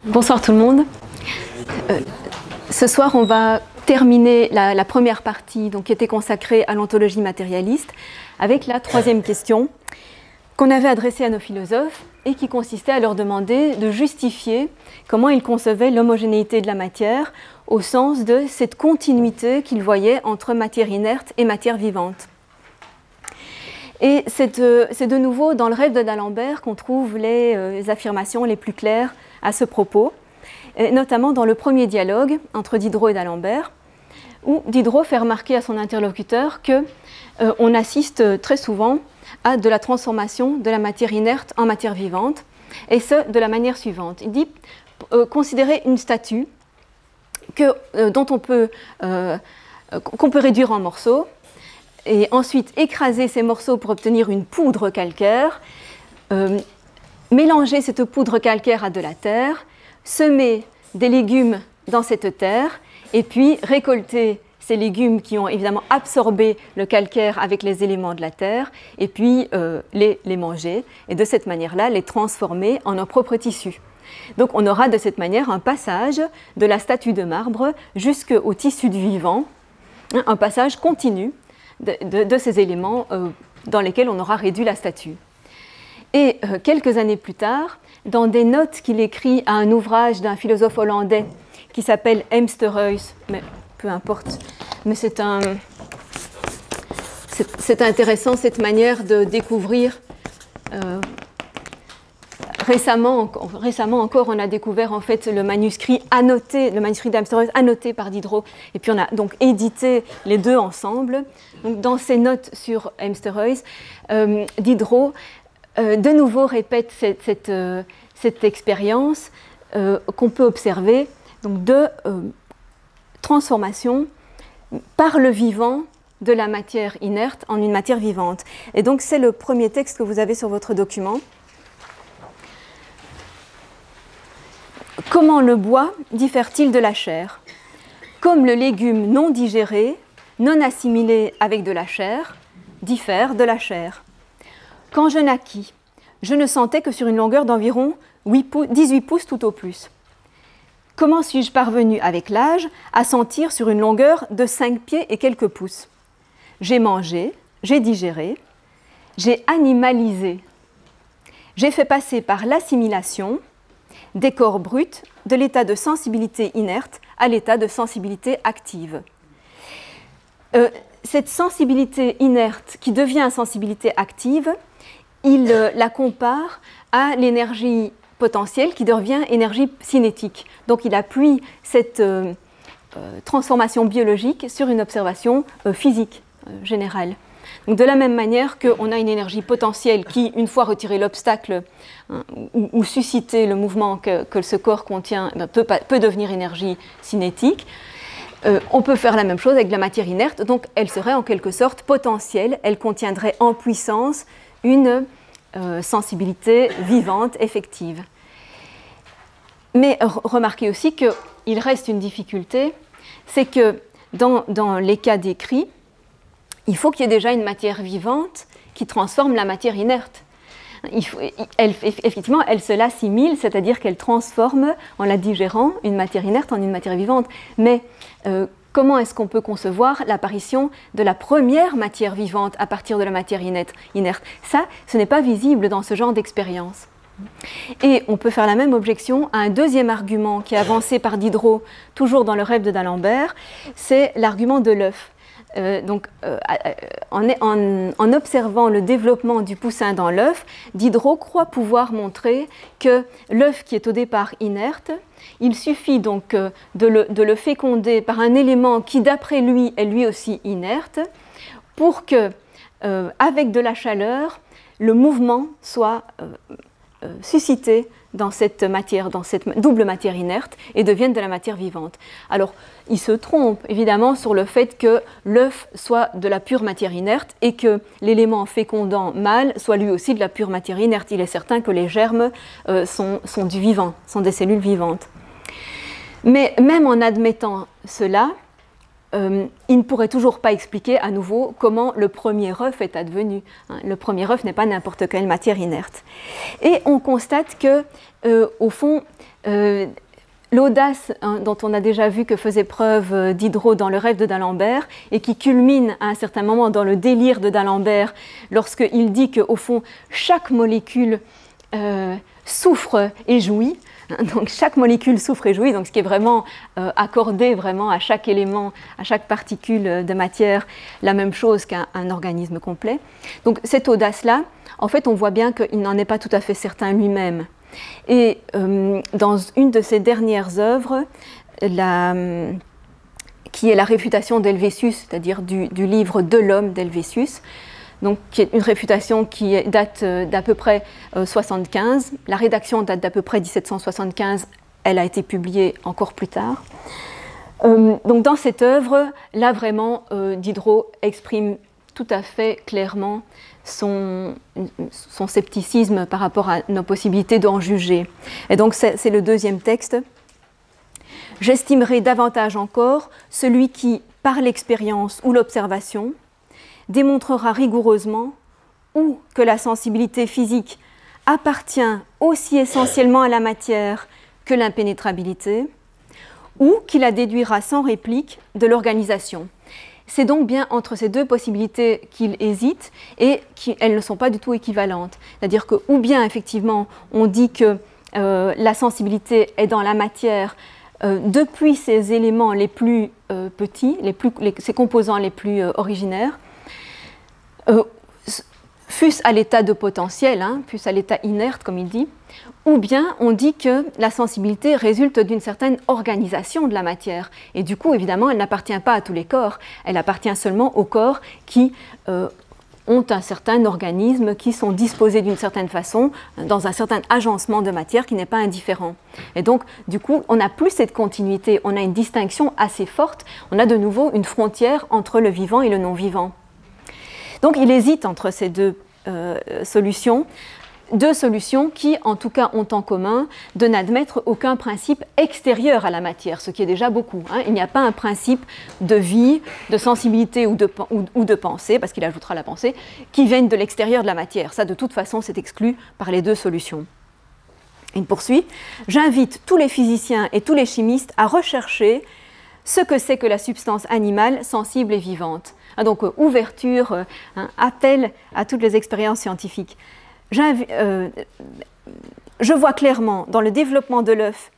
Bonsoir tout le monde. Ce soir, on va terminer la première partie donc, qui était consacrée à l'ontologie matérialiste avec la troisième question qu'on avait adressée à nos philosophes et qui consistait à leur demander de justifier comment ils concevaient l'homogénéité de la matière au sens de cette continuité qu'ils voyaient entre matière inerte et matière vivante. Et c'est de nouveau dans le rêve de d'Alembert qu'on trouve les affirmations les plus claires à ce propos, et notamment dans le premier dialogue entre Diderot et d'Alembert, où Diderot fait remarquer à son interlocuteur qu'on assiste très souvent à de la transformation de la matière inerte en matière vivante, et ce, de la manière suivante. Il dit considérer une statue qu'on peut réduire en morceaux, et ensuite écraser ces morceaux pour obtenir une poudre calcaire, mélanger cette poudre calcaire à de la terre, semer des légumes dans cette terre, et puis récolter ces légumes qui ont évidemment absorbé le calcaire avec les éléments de la terre, et puis les manger, et de cette manière-là, les transformer en nos propres tissus. Donc on aura de cette manière un passage de la statue de marbre jusqu'au tissu du vivant, un passage continu de ces éléments dans lesquels on aura réduit la statue. Et quelques années plus tard, dans des notes qu'il écrit à un ouvrage d'un philosophe hollandais qui s'appelle Emsterhuis, mais peu importe, mais c'est intéressant cette manière de découvrir. Récemment encore, on a découvert en fait le manuscrit d'Emsterhuis annoté par Diderot, et puis on a donc édité les deux ensemble. Donc, dans ses notes sur Emsterhuis, Diderot de nouveau répète cette expérience qu'on peut observer donc, de transformation par le vivant de la matière inerte en une matière vivante. Et donc c'est le premier texte que vous avez sur votre document. Comment le bois diffère-t-il de la chair? Comme le légume non digéré, non assimilé avec de la chair, diffère de la chair. Quand je naquis, je ne sentais que sur une longueur d'environ 18 pouces tout au plus. Comment suis-je parvenu avec l'âge à sentir sur une longueur de 5 pieds et quelques pouces? J'ai mangé, j'ai digéré, j'ai animalisé. J'ai fait passer par l'assimilation des corps bruts de l'état de sensibilité inerte à l'état de sensibilité active. Cette sensibilité inerte qui devient sensibilité active, il la compare à l'énergie potentielle qui devient énergie cinétique. Donc il appuie cette transformation biologique sur une observation physique générale. Donc de la même manière qu'on a une énergie potentielle qui, une fois retiré l'obstacle ou suscité le mouvement que ce corps contient, peut devenir énergie cinétique, on peut faire la même chose avec la matière inerte, donc elle serait en quelque sorte potentielle, elle contiendrait en puissance une sensibilité vivante, effective. Mais remarquez aussi qu'il reste une difficulté, c'est que dans les cas décrits, il faut qu'il y ait déjà une matière vivante qui transforme la matière inerte. Effectivement, elle se l'assimile, c'est-à-dire qu'elle transforme, en la digérant, une matière inerte en une matière vivante. Mais comment est-ce qu'on peut concevoir l'apparition de la première matière vivante à partir de la matière inerte? Ça, ce n'est pas visible dans ce genre d'expérience. Et on peut faire la même objection à un deuxième argument qui est avancé par Diderot, toujours dans le rêve de d'Alembert, c'est l'argument de l'œuf. En observant le développement du poussin dans l'œuf, Diderot croit pouvoir montrer que l'œuf qui est au départ inerte, il suffit donc de le féconder par un élément qui d'après lui est lui aussi inerte pour que, avec de la chaleur, le mouvement soit suscité dans cette double matière inerte et devienne de la matière vivante. Alors, il se trompe évidemment sur le fait que l'œuf soit de la pure matière inerte et que l'élément fécondant mâle soit lui aussi de la pure matière inerte. Il est certain que les germes sont du vivant, sont des cellules vivantes. Mais même en admettant cela, il ne pourrait toujours pas expliquer à nouveau comment le premier œuf est advenu. Le premier œuf n'est pas n'importe quelle matière inerte. Et on constate que, au fond, l'audace dont on a déjà vu que faisait preuve Diderot dans le rêve de d'Alembert et qui culmine à un certain moment dans le délire de d'Alembert lorsqu'il dit qu'au fond chaque molécule souffre et jouit. Donc chaque molécule souffre et jouit, donc ce qui est vraiment accordé vraiment à chaque élément, à chaque particule de matière, la même chose qu'un organisme complet. Donc cette audace-là, en fait, on voit bien qu'il n'en est pas tout à fait certain lui-même. Et dans une de ses dernières œuvres, qui est la réfutation d'Helvétius, c'est-à-dire du livre de l'homme d'Helvétius, donc, qui est une réfutation qui date d'à peu près 75. La rédaction date d'à peu près 1775. Elle a été publiée encore plus tard. Donc, dans cette œuvre, là vraiment, Diderot exprime tout à fait clairement son scepticisme par rapport à nos possibilités d'en juger. Et donc, c'est le deuxième texte. « J'estimerai davantage encore celui qui, par l'expérience ou l'observation, démontrera rigoureusement ou que la sensibilité physique appartient aussi essentiellement à la matière que l'impénétrabilité, ou qu'il la déduira sans réplique de l'organisation. » C'est donc bien entre ces deux possibilités qu'il hésite et qu'elles ne sont pas du tout équivalentes. C'est-à-dire que, ou bien effectivement, on dit que la sensibilité est dans la matière depuis ses éléments les plus petits, ses composants les plus originaires, fût-ce à l'état de potentiel, fût-ce à l'état inerte, comme il dit, ou bien on dit que la sensibilité résulte d'une certaine organisation de la matière. Et du coup, évidemment, elle n'appartient pas à tous les corps, elle appartient seulement aux corps qui ont un certain organisme, qui sont disposés d'une certaine façon, dans un certain agencement de matière qui n'est pas indifférent. Et donc, du coup, on n'a plus cette continuité, on a une distinction assez forte, on a de nouveau une frontière entre le vivant et le non-vivant. Donc il hésite entre ces deux solutions qui, en tout cas, ont en commun de n'admettre aucun principe extérieur à la matière, ce qui est déjà beaucoup. Il n'y a pas un principe de vie, de sensibilité ou de pensée, parce qu'il ajoutera la pensée, qui viennent de l'extérieur de la matière. Ça, de toute façon, c'est exclu par les deux solutions. Il poursuit « J'invite tous les physiciens et tous les chimistes à rechercher ce que c'est que la substance animale sensible et vivante. » Donc, ouverture, appel à toutes les expériences scientifiques. Je vois clairement dans le développement de l'œuf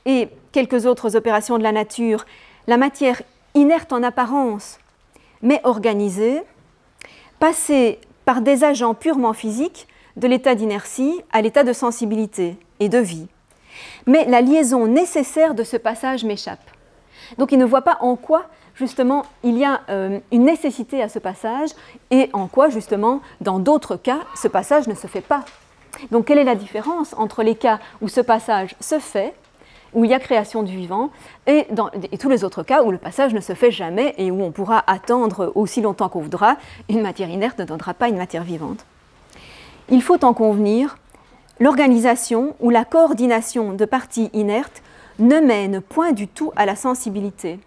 et quelques autres opérations de la nature, la matière inerte en apparence, mais organisée, passer par des agents purement physiques de l'état d'inertie à l'état de sensibilité et de vie. Mais la liaison nécessaire de ce passage m'échappe. Donc il ne voit pas en quoi, justement, il y a une nécessité à ce passage et en quoi, justement, dans d'autres cas, ce passage ne se fait pas. Donc quelle est la différence entre les cas où ce passage se fait, où il y a création du vivant, et tous les autres cas où le passage ne se fait jamais et où on pourra attendre aussi longtemps qu'on voudra, une matière inerte ne donnera pas une matière vivante. Il faut en convenir, l'organisation ou la coordination de parties inertes ne mène point du tout à la sensibilité.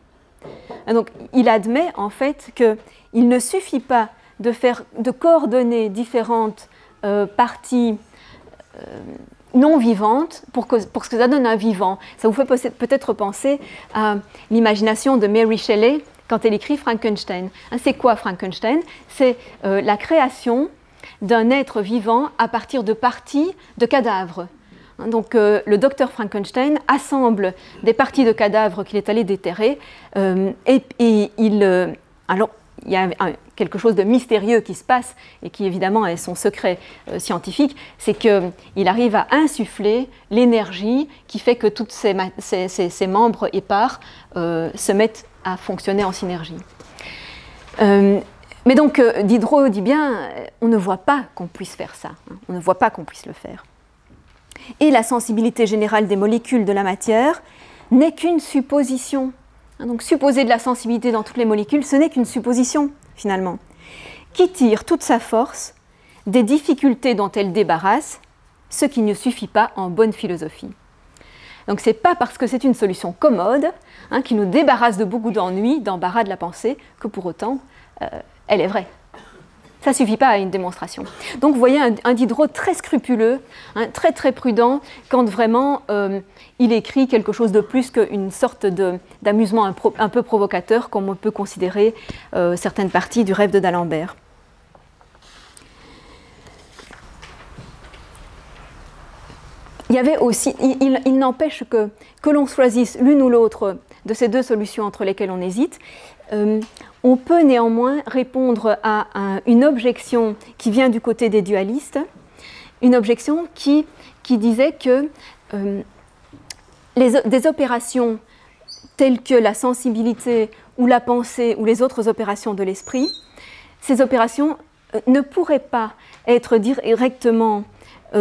Donc, il admet en fait qu'il ne suffit pas de coordonner différentes parties non vivantes pour que ça donne un vivant. Ça vous fait peut-être penser à l'imagination de Mary Shelley quand elle écrit Frankenstein. C'est quoi Frankenstein? C'est la création d'un être vivant à partir de parties de cadavres. Donc le docteur Frankenstein assemble des parties de cadavres qu'il est allé déterrer alors il y a quelque chose de mystérieux qui se passe et qui évidemment est son secret scientifique, c'est qu'il arrive à insuffler l'énergie qui fait que tous ces membres épars se mettent à fonctionner en synergie. Mais donc Diderot dit bien, on ne voit pas qu'on puisse faire ça, on ne voit pas qu'on puisse le faire. Et la sensibilité générale des molécules de la matière n'est qu'une supposition. Donc supposer de la sensibilité dans toutes les molécules, ce n'est qu'une supposition, finalement, qui tire toute sa force des difficultés dont elle débarrasse, ce qui ne suffit pas en bonne philosophie. Donc ce n'est pas parce que c'est une solution commode, qui nous débarrasse de beaucoup d'ennuis, d'embarras de la pensée, que pour autant, elle est vraie. Ça ne suffit pas à une démonstration. Donc vous voyez un Diderot très scrupuleux, hein, très très prudent, quand vraiment il écrit quelque chose de plus qu'une sorte d'amusement un peu provocateur, comme on peut considérer certaines parties du rêve de d'Alembert. Il y avait aussi, il n'empêche que l'on choisisse l'une ou l'autre de ces deux solutions entre lesquelles on hésite, on peut néanmoins répondre à une objection qui vient du côté des dualistes, une objection qui disait que des opérations telles que la sensibilité ou la pensée ou les autres opérations de l'esprit, ces opérations ne pourraient pas être directement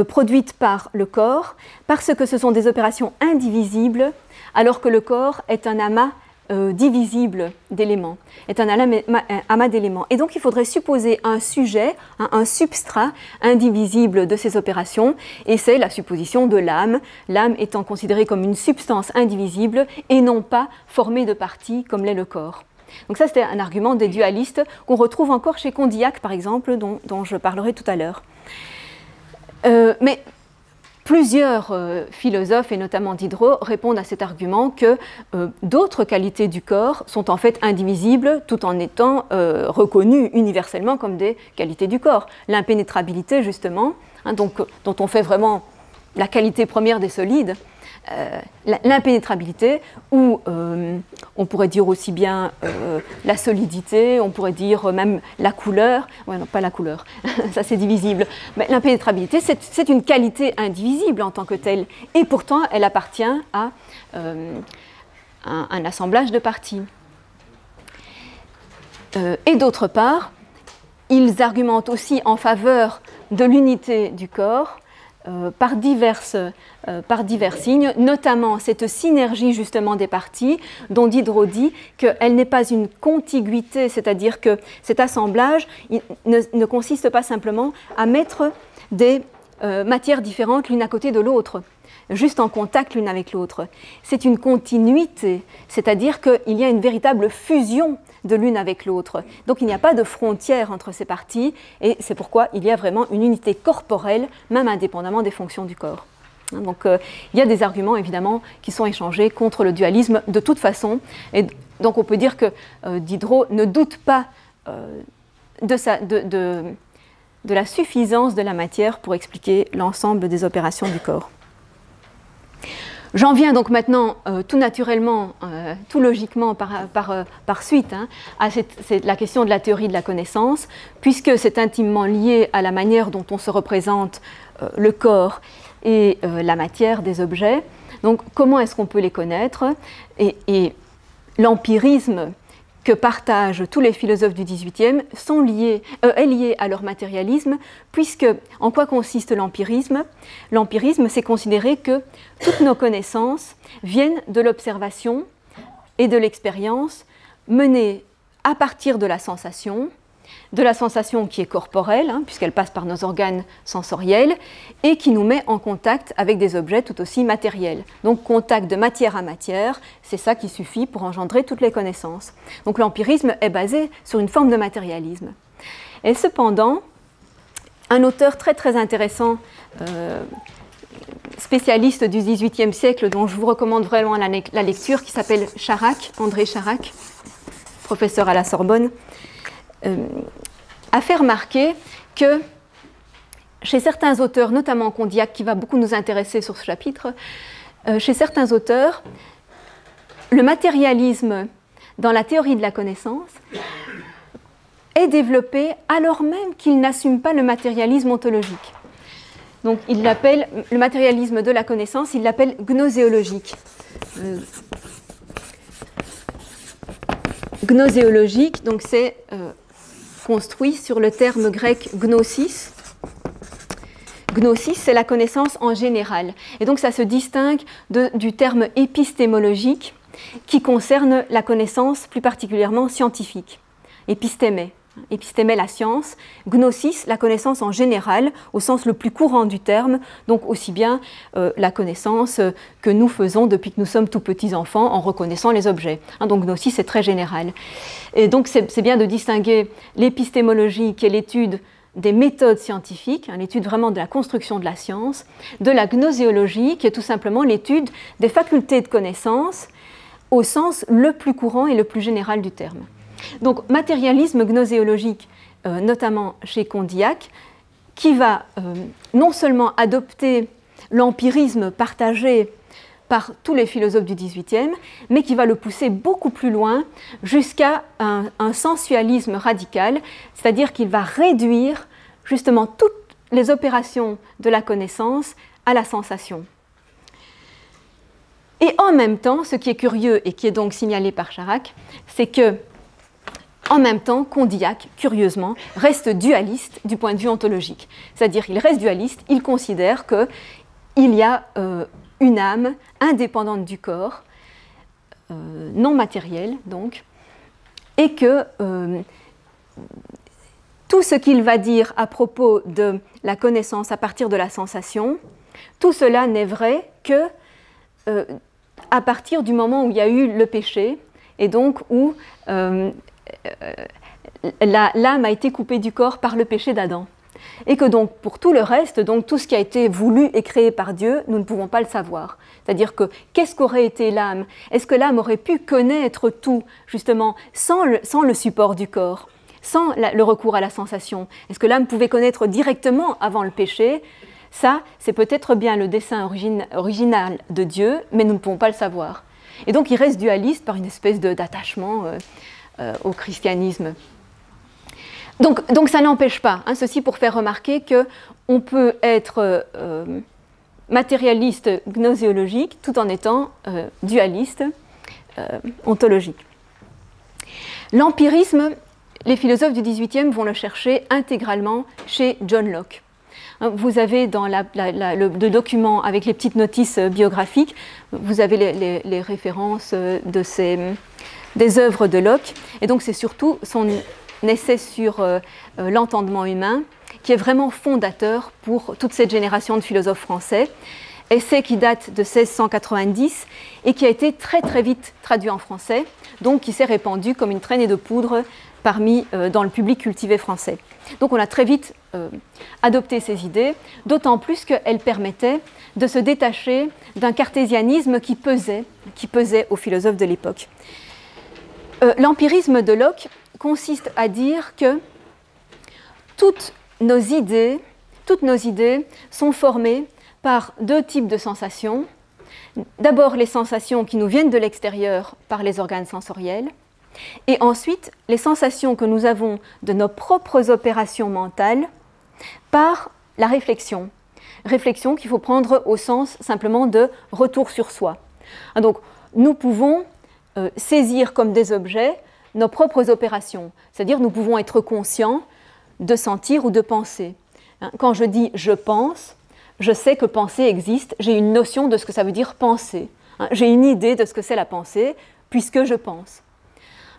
produites par le corps parce que ce sont des opérations indivisibles alors que le corps est un amas divisible d'éléments, est un amas d'éléments. Et donc il faudrait supposer un sujet, un substrat indivisible de ces opérations, et c'est la supposition de l'âme, l'âme étant considérée comme une substance indivisible et non pas formée de parties comme l'est le corps. Donc ça c'était un argument des dualistes qu'on retrouve encore chez Condillac par exemple, dont je parlerai tout à l'heure. Mais plusieurs philosophes, et notamment Diderot, répondent à cet argument que d'autres qualités du corps sont en fait indivisibles tout en étant reconnues universellement comme des qualités du corps. L'impénétrabilité, justement, hein, donc, dont on fait vraiment la qualité première des solides, l'impénétrabilité, ou on pourrait dire aussi bien la solidité, on pourrait dire même la couleur, ouais, non pas la couleur, ça c'est divisible, mais l'impénétrabilité c'est une qualité indivisible en tant que telle, et pourtant elle appartient à un assemblage de parties. Et d'autre part, ils argumentent aussi en faveur de l'unité du corps, par divers signes, notamment cette synergie justement des parties, dont Diderot dit qu'elle n'est pas une contiguïté, c'est-à-dire que cet assemblage ne consiste pas simplement à mettre des matières différentes l'une à côté de l'autre, juste en contact l'une avec l'autre. C'est une continuité, c'est-à-dire qu'il y a une véritable fusion de l'une avec l'autre. Donc il n'y a pas de frontière entre ces parties, et c'est pourquoi il y a vraiment une unité corporelle, même indépendamment des fonctions du corps. Donc il y a des arguments évidemment qui sont échangés contre le dualisme de toute façon, et donc on peut dire que Diderot ne doute pas de la suffisance de la matière pour expliquer l'ensemble des opérations du corps. J'en viens donc maintenant tout naturellement, tout logiquement par suite, hein, à la question de la théorie de la connaissance, puisque c'est intimement lié à la manière dont on se représente le corps et la matière des objets. Donc comment est-ce qu'on peut les connaître, et l'empirisme que partagent tous les philosophes du XVIIIe est lié à leur matérialisme, puisque en quoi consiste l'empirisme? L'empirisme, c'est considérer que toutes nos connaissances viennent de l'observation et de l'expérience menées à partir de la sensation qui est corporelle, hein, puisqu'elle passe par nos organes sensoriels, et qui nous met en contact avec des objets tout aussi matériels. Donc contact de matière à matière, c'est ça qui suffit pour engendrer toutes les connaissances. Donc l'empirisme est basé sur une forme de matérialisme. Et cependant, un auteur très très intéressant, spécialiste du XVIIIe siècle, dont je vous recommande vraiment la lecture, qui s'appelle Charac, André Charac, professeur à la Sorbonne, a fait remarquer que chez certains auteurs, notamment Condillac, qui va beaucoup nous intéresser sur ce chapitre, chez certains auteurs, le matérialisme dans la théorie de la connaissance est développé alors même qu'il n'assume pas le matérialisme ontologique. Donc il l'appelle, le matérialisme de la connaissance, il l'appelle gnoséologique. Gnoséologique, donc c'est construit sur le terme grec gnosis. Gnosis, c'est la connaissance en général. Et donc ça se distingue du terme épistémologique qui concerne la connaissance plus particulièrement scientifique, épistémé. Épistémé, la science, gnosis, la connaissance en général, au sens le plus courant du terme, donc aussi bien la connaissance que nous faisons depuis que nous sommes tout petits enfants en reconnaissant les objets. Donc gnosis est très général. Et donc c'est bien de distinguer l'épistémologie, qui est l'étude des méthodes scientifiques, l'étude vraiment de la construction de la science, de la gnoséologie, qui est tout simplement l'étude des facultés de connaissance au sens le plus courant et le plus général du terme. Donc, matérialisme gnoséologique, notamment chez Condillac, qui va non seulement adopter l'empirisme partagé par tous les philosophes du XVIIIe, mais qui va le pousser beaucoup plus loin jusqu'à un sensualisme radical, c'est-à-dire qu'il va réduire justement toutes les opérations de la connaissance à la sensation. Et en même temps, ce qui est curieux et qui est donc signalé par Charac, c'est que en même temps, Condillac, curieusement, reste dualiste du point de vue ontologique. C'est-à-dire qu'il reste dualiste, il considère qu'il y a une âme indépendante du corps, non matérielle donc, et que tout ce qu'il va dire à propos de la connaissance à partir de la sensation, tout cela n'est vrai que à partir du moment où il y a eu le péché, et donc où l'âme a été coupée du corps par le péché d'Adam. Et que donc pour tout le reste, donc tout ce qui a été voulu et créé par Dieu, nous ne pouvons pas le savoir. C'est-à-dire que qu'est-ce qu'aurait été l'âme? Est-ce que l'âme aurait pu connaître tout, justement, sans le support du corps, sans le recours à la sensation? Est-ce que l'âme pouvait connaître directement avant le péché? Ça, c'est peut-être bien le dessein original de Dieu, mais nous ne pouvons pas le savoir. Et donc il reste dualiste par une espèce d'attachement au christianisme. Donc ça n'empêche pas, ceci pour faire remarquer qu'on peut être matérialiste gnoséologique tout en étant dualiste ontologique. L'empirisme, les philosophes du XVIIIe vont le chercher intégralement chez John Locke. Vous avez dans le document avec les petites notices biographiques, vous avez les références des œuvres de Locke, et donc c'est surtout son essai sur l'entendement humain qui est vraiment fondateur pour toute cette génération de philosophes français, essai qui date de 1690 et qui a été très très vite traduit en français, donc qui s'est répandu comme une traînée de poudre dans le public cultivé français. Donc on a très vite adopté ces idées, d'autant plus qu'elles permettaient de se détacher d'un cartésianisme qui pesait aux philosophes de l'époque. L'empirisme de Locke consiste à dire que toutes nos idées sont formées par deux types de sensations. D'abord les sensations qui nous viennent de l'extérieur par les organes sensoriels, et ensuite les sensations que nous avons de nos propres opérations mentales par la réflexion. Réflexion qu'il faut prendre au sens simplement de retour sur soi. Donc nous pouvons saisir comme des objets nos propres opérations, c'est-à-dire nous pouvons être conscients de sentir ou de penser. Quand je dis « je pense », je sais que penser existe, j'ai une notion de ce que ça veut dire penser. J'ai une idée de ce que c'est la pensée, puisque je pense.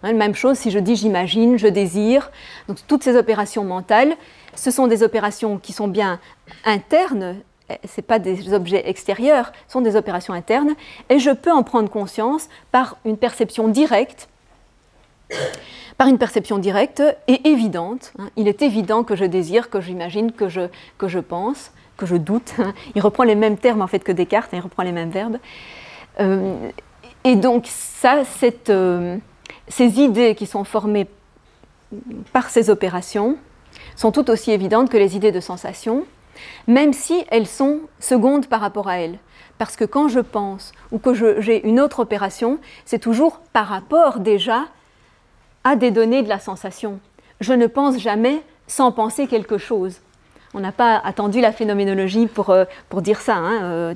Même chose si je dis « j'imagine »,« je désire ». Donc toutes ces opérations mentales, ce sont des opérations qui sont bien internes, ce n'est pas des objets extérieurs, ce sont des opérations internes, et je peux en prendre conscience par une perception directe et évidente. Il est évident que je désire, que j'imagine, que je pense, que je doute. Il reprend les mêmes termes en fait que Descartes, il reprend les mêmes verbes. Et donc ça, ces idées qui sont formées par ces opérations sont tout aussi évidentes que les idées de sensation, même si elles sont secondes par rapport à elles. Parce que quand je pense ou que j'ai une autre opération, c'est toujours par rapport déjà à des données de la sensation. Je ne pense jamais sans penser quelque chose. On n'a pas attendu la phénoménologie pour dire ça.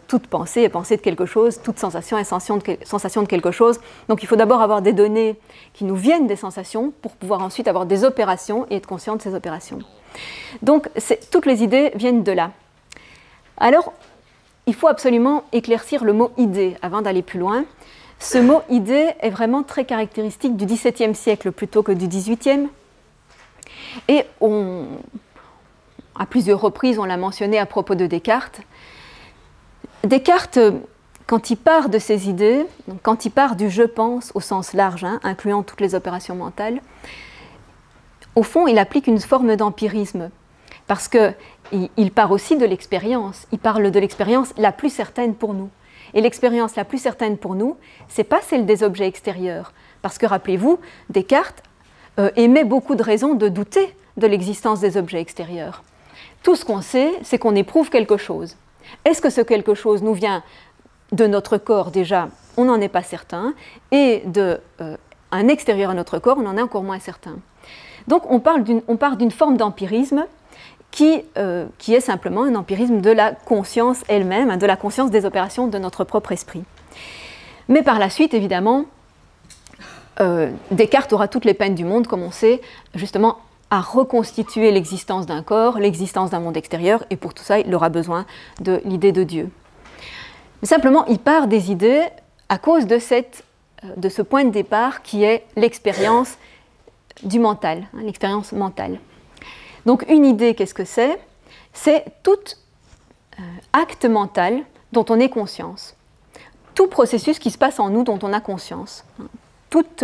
Toute pensée est pensée de quelque chose, toute sensation est sensation de quelque chose. Donc il faut d'abord avoir des données qui nous viennent des sensations pour pouvoir ensuite avoir des opérations et être conscient de ces opérations. Donc toutes les idées viennent de là. Alors, il faut absolument éclaircir le mot « idée » avant d'aller plus loin. Ce mot « idée » est vraiment très caractéristique du XVIIe siècle plutôt que du XVIIIe. Et à plusieurs reprises, on l'a mentionné à propos de Descartes. Descartes, quand il part de ses idées, quand il part du « je pense » au sens large, incluant toutes les opérations mentales, au fond, il applique une forme d'empirisme, parce qu'il part aussi de l'expérience. Il parle de l'expérience la plus certaine pour nous. Et l'expérience la plus certaine pour nous, ce n'est pas celle des objets extérieurs. Parce que, rappelez-vous, Descartes émet beaucoup de raisons de douter de l'existence des objets extérieurs. Tout ce qu'on sait, c'est qu'on éprouve quelque chose. Est-ce que ce quelque chose nous vient de notre corps déjà? On n'en est pas certain. Et d'un extérieur à notre corps, on en est encore moins certain. Donc on part d'une forme d'empirisme qui est simplement un empirisme de la conscience elle-même, de la conscience des opérations de notre propre esprit. Mais par la suite, évidemment, Descartes aura toutes les peines du monde, comme on sait, justement à reconstituer l'existence d'un corps, l'existence d'un monde extérieur, et pour tout ça, il aura besoin de l'idée de Dieu. Mais simplement, il part des idées à cause de ce point de départ qui est l'expérience du mental, l'expérience mentale. Donc une idée, qu'est-ce que c'est? C'est tout acte mental dont on ait conscience. Tout processus qui se passe en nous dont on a conscience. Toute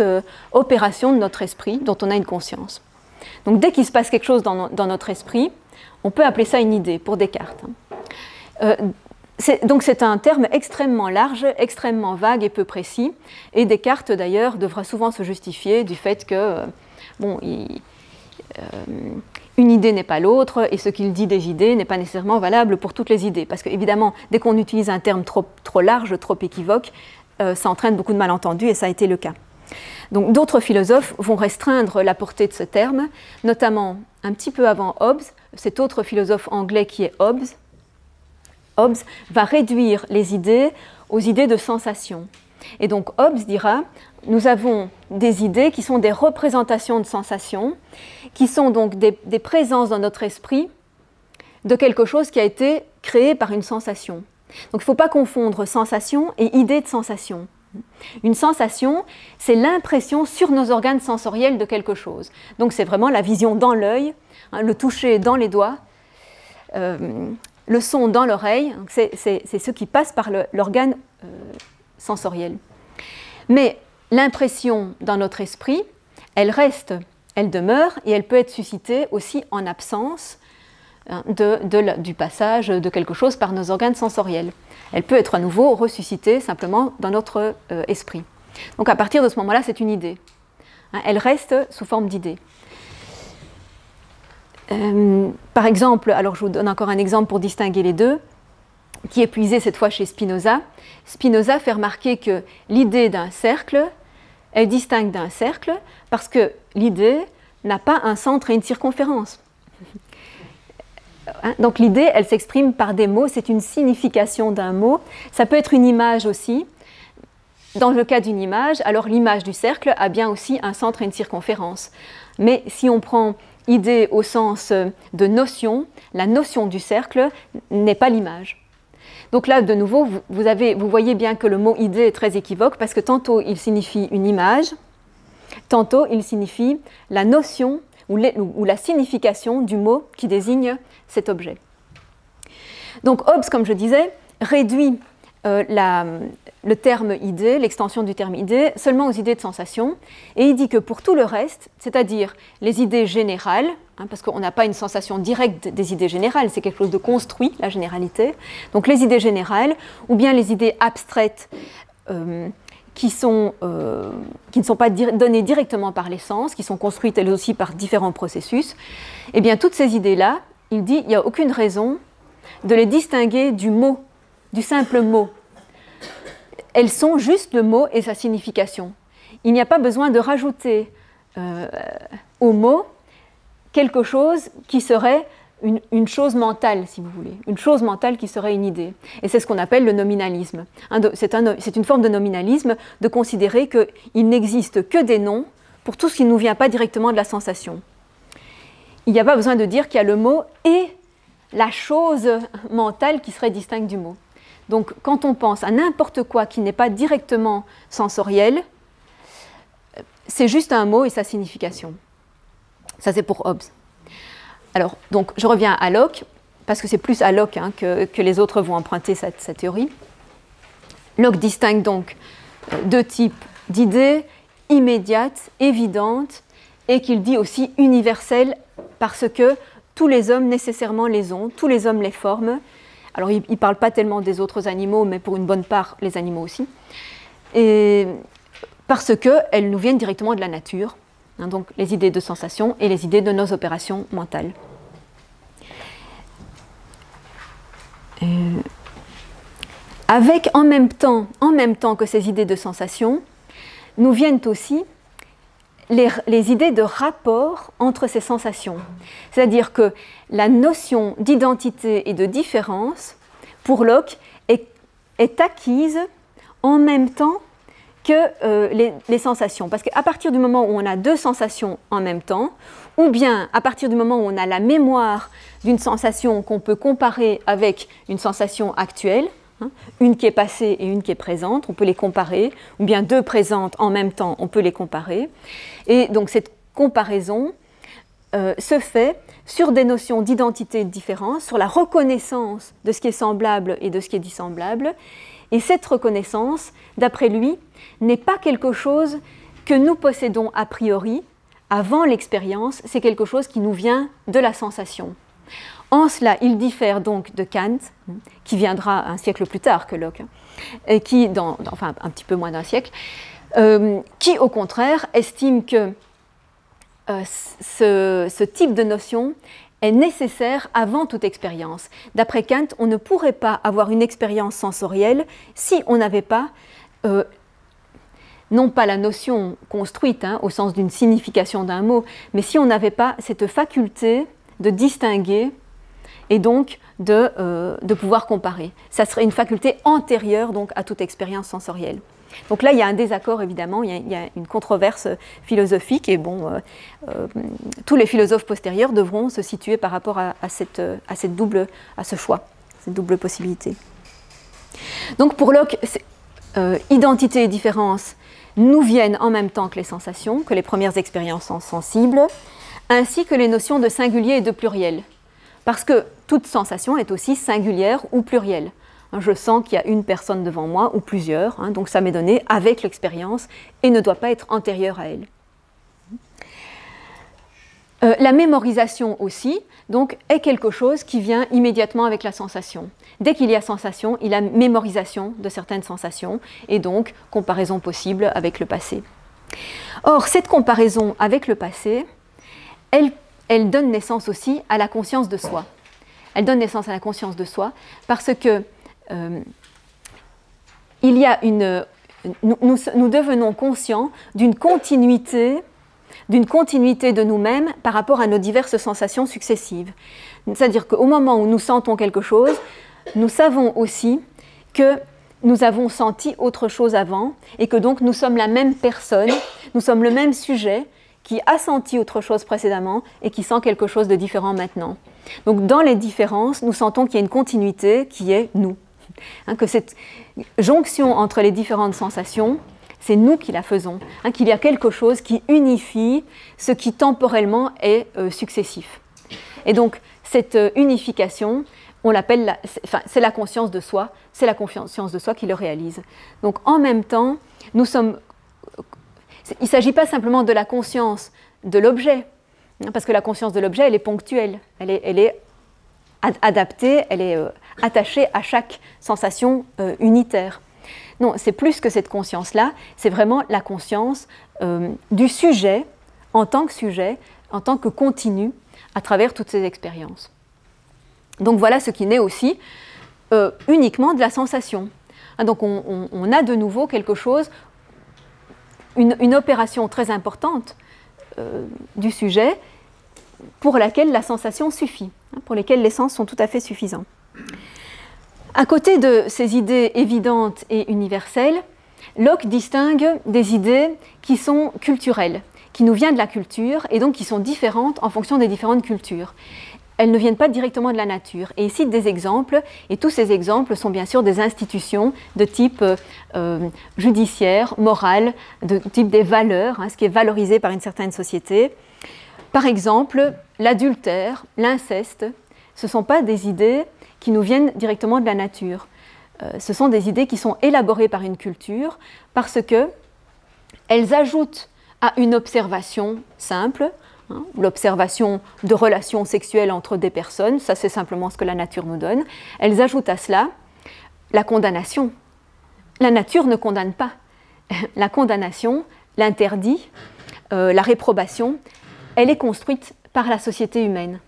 opération de notre esprit dont on a une conscience. Donc dès qu'il se passe quelque chose dans notre esprit, on peut appeler ça une idée pour Descartes. Donc c'est un terme extrêmement large, extrêmement vague et peu précis. Et Descartes d'ailleurs devra souvent se justifier du fait que une idée n'est pas l'autre, et ce qu'il dit des idées n'est pas nécessairement valable pour toutes les idées. Parce qu'évidemment, dès qu'on utilise un terme trop large, trop équivoque, ça entraîne beaucoup de malentendus, et ça a été le cas. Donc d'autres philosophes vont restreindre la portée de ce terme, notamment un petit peu avant Hobbes, cet autre philosophe anglais qui est Hobbes. Hobbes va réduire les idées aux idées de sensation. Et donc Hobbes dira, nous avons des idées qui sont des représentations de sensations, qui sont donc des présences dans notre esprit de quelque chose qui a été créé par une sensation. Donc il ne faut pas confondre sensation et idée de sensation. Une sensation, c'est l'impression sur nos organes sensoriels de quelque chose. Donc c'est vraiment la vision dans l'œil, le toucher dans les doigts, le son dans l'oreille, c'est ce qui passe par l'organe sensoriel. Mais l'impression dans notre esprit, elle reste, elle demeure, et elle peut être suscitée aussi en absence du passage de quelque chose par nos organes sensoriels. Elle peut être à nouveau ressuscitée simplement dans notre esprit. Donc à partir de ce moment-là, c'est une idée. Elle reste sous forme d'idée. Par exemple, alors je vous donne encore un exemple pour distinguer les deux, qui est puisé cette fois chez Spinoza. Spinoza fait remarquer que l'idée d'un cercle est distincte d'un cercle parce que l'idée n'a pas un centre et une circonférence. Donc l'idée, elle s'exprime par des mots, c'est une signification d'un mot. Ça peut être une image aussi. Dans le cas d'une image, alors l'image du cercle a bien aussi un centre et une circonférence. Mais si on prend idée au sens de notion, la notion du cercle n'est pas l'image. Donc là, de nouveau, vous voyez bien que le mot idée est très équivoque parce que tantôt il signifie une image, tantôt il signifie la notion ou la signification du mot qui désigne cet objet. Donc Hobbes, comme je disais, réduit le terme idée, l'extension du terme idée, seulement aux idées de sensation, et il dit que pour tout le reste, c'est-à-dire les idées générales, parce qu'on n'a pas une sensation directe des idées générales, c'est quelque chose de construit, la généralité, donc les idées générales, ou bien les idées abstraites qui ne sont pas données directement par les sens, qui sont construites elles aussi par différents processus, eh bien toutes ces idées-là, il dit, il n'y a aucune raison de les distinguer du mot, du simple mot. Elles sont juste le mot et sa signification. Il n'y a pas besoin de rajouter au mot quelque chose qui serait une chose mentale, si vous voulez, une chose mentale qui serait une idée. Et c'est ce qu'on appelle le nominalisme. C'est une forme de nominalisme de considérer qu'il n'existe que des noms pour tout ce qui ne nous vient pas directement de la sensation. Il n'y a pas besoin de dire qu'il y a le mot et la chose mentale qui serait distincte du mot. Donc, quand on pense à n'importe quoi qui n'est pas directement sensoriel, c'est juste un mot et sa signification. Ça, c'est pour Hobbes. Alors, donc, je reviens à Locke, parce que c'est plus à Locke que les autres vont emprunter sa théorie. Locke distingue donc deux types d'idées, immédiates, évidentes, et qu'il dit aussi universelles, parce que tous les hommes nécessairement les ont, tous les hommes les forment. Alors, il ne parle pas tellement des autres animaux, mais pour une bonne part, les animaux aussi. Et parce qu'elles nous viennent directement de la nature, donc les idées de sensation et les idées de nos opérations mentales. Avec en même temps que ces idées de sensation, nous viennent aussi les idées de rapport entre ces sensations. C'est-à-dire que la notion d'identité et de différence, pour Locke, est acquise en même temps que les sensations. Parce qu'à partir du moment où on a deux sensations en même temps, ou bien à partir du moment où on a la mémoire d'une sensation qu'on peut comparer avec une sensation actuelle, une qui est passée et une qui est présente, on peut les comparer, ou bien deux présentes en même temps, on peut les comparer. Et donc cette comparaison se fait sur des notions d'identité et de différence, sur la reconnaissance de ce qui est semblable et de ce qui est dissemblable. Et cette reconnaissance, d'après lui, n'est pas quelque chose que nous possédons a priori, avant l'expérience, c'est quelque chose qui nous vient de la sensation. En cela, il diffère donc de Kant, qui viendra un siècle plus tard que Locke, et qui, enfin un petit peu moins d'un siècle, qui au contraire estime que ce type de notion est nécessaire avant toute expérience. D'après Kant, on ne pourrait pas avoir une expérience sensorielle si on n'avait pas, non pas la notion construite au sens d'une signification d'un mot, mais si on n'avait pas cette faculté de distinguer et donc de pouvoir comparer. Ça serait une faculté antérieure donc, à toute expérience sensorielle. Donc là, il y a un désaccord, évidemment, il y a une controverse philosophique, et bon, tous les philosophes postérieurs devront se situer par rapport à ce choix, cette double possibilité. Donc pour Locke, identité et différence nous viennent en même temps que les sensations, que les premières expériences sensibles, ainsi que les notions de singulier et de pluriel. Parce que toute sensation est aussi singulière ou plurielle. Je sens qu'il y a une personne devant moi ou plusieurs, donc ça m'est donné avec l'expérience et ne doit pas être antérieure à elle. La mémorisation aussi, donc, est quelque chose qui vient immédiatement avec la sensation. Dès qu'il y a sensation, il y a mémorisation de certaines sensations et donc comparaison possible avec le passé. Or, cette comparaison avec le passé, elle donne naissance aussi à la conscience de soi. Elle donne naissance à la conscience de soi parce que il y a nous devenons conscients d'une continuité de nous-mêmes par rapport à nos diverses sensations successives. C'est-à-dire qu'au moment où nous sentons quelque chose, nous savons aussi que nous avons senti autre chose avant et que donc nous sommes la même personne, nous sommes le même sujet qui a senti autre chose précédemment et qui sent quelque chose de différent maintenant. Donc dans les différences, nous sentons qu'il y a une continuité qui est nous. Que cette jonction entre les différentes sensations, c'est nous qui la faisons, qu'il y a quelque chose qui unifie ce qui temporellement est successif. Et donc cette unification, on l'appelle, c'est la conscience de soi, c'est la conscience de soi qui le réalise. Donc en même temps, nous sommes... Il ne s'agit pas simplement de la conscience de l'objet, parce que la conscience de l'objet, elle est ponctuelle, elle est adaptée, elle est attachée à chaque sensation unitaire. Non, c'est plus que cette conscience-là, c'est vraiment la conscience du sujet, en tant que continu, à travers toutes ces expériences. Donc voilà ce qui naît aussi uniquement de la sensation. Donc on a de nouveau quelque chose, une opération très importante du sujet pour laquelle la sensation suffit, pour lesquelles les sens sont tout à fait suffisants. À côté de ces idées évidentes et universelles, Locke distingue des idées qui sont culturelles, qui nous viennent de la culture et donc qui sont différentes en fonction des différentes cultures. Elles ne viennent pas directement de la nature. Et il cite des exemples, et tous ces exemples sont bien sûr des institutions de type judiciaire, moral, de type des valeurs, ce qui est valorisé par une certaine société, Par exemple, l'adultère, l'inceste, ce ne sont pas des idées qui nous viennent directement de la nature. Ce sont des idées qui sont élaborées par une culture parce qu'elles ajoutent à une observation simple, hein, l'observation de relations sexuelles entre des personnes, ça c'est simplement ce que la nature nous donne, elles ajoutent à cela la condamnation. La nature ne condamne pas. La condamnation, l'interdit, la réprobation, elle est construite par la société humaine,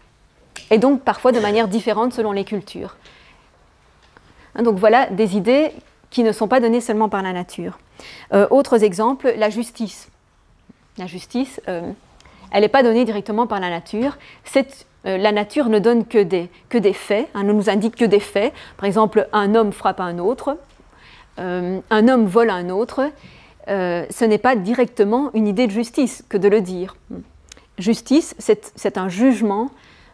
et donc parfois de manière différente selon les cultures. Donc voilà des idées qui ne sont pas données seulement par la nature. Autres exemples, la justice. La justice, elle n'est pas donnée directement par la nature. La nature ne donne que des faits, hein, ne nous indique que des faits. Par exemple, un homme frappe un autre, un homme vole un autre. Ce n'est pas directement une idée de justice que de le dire. Justice, c'est un jugement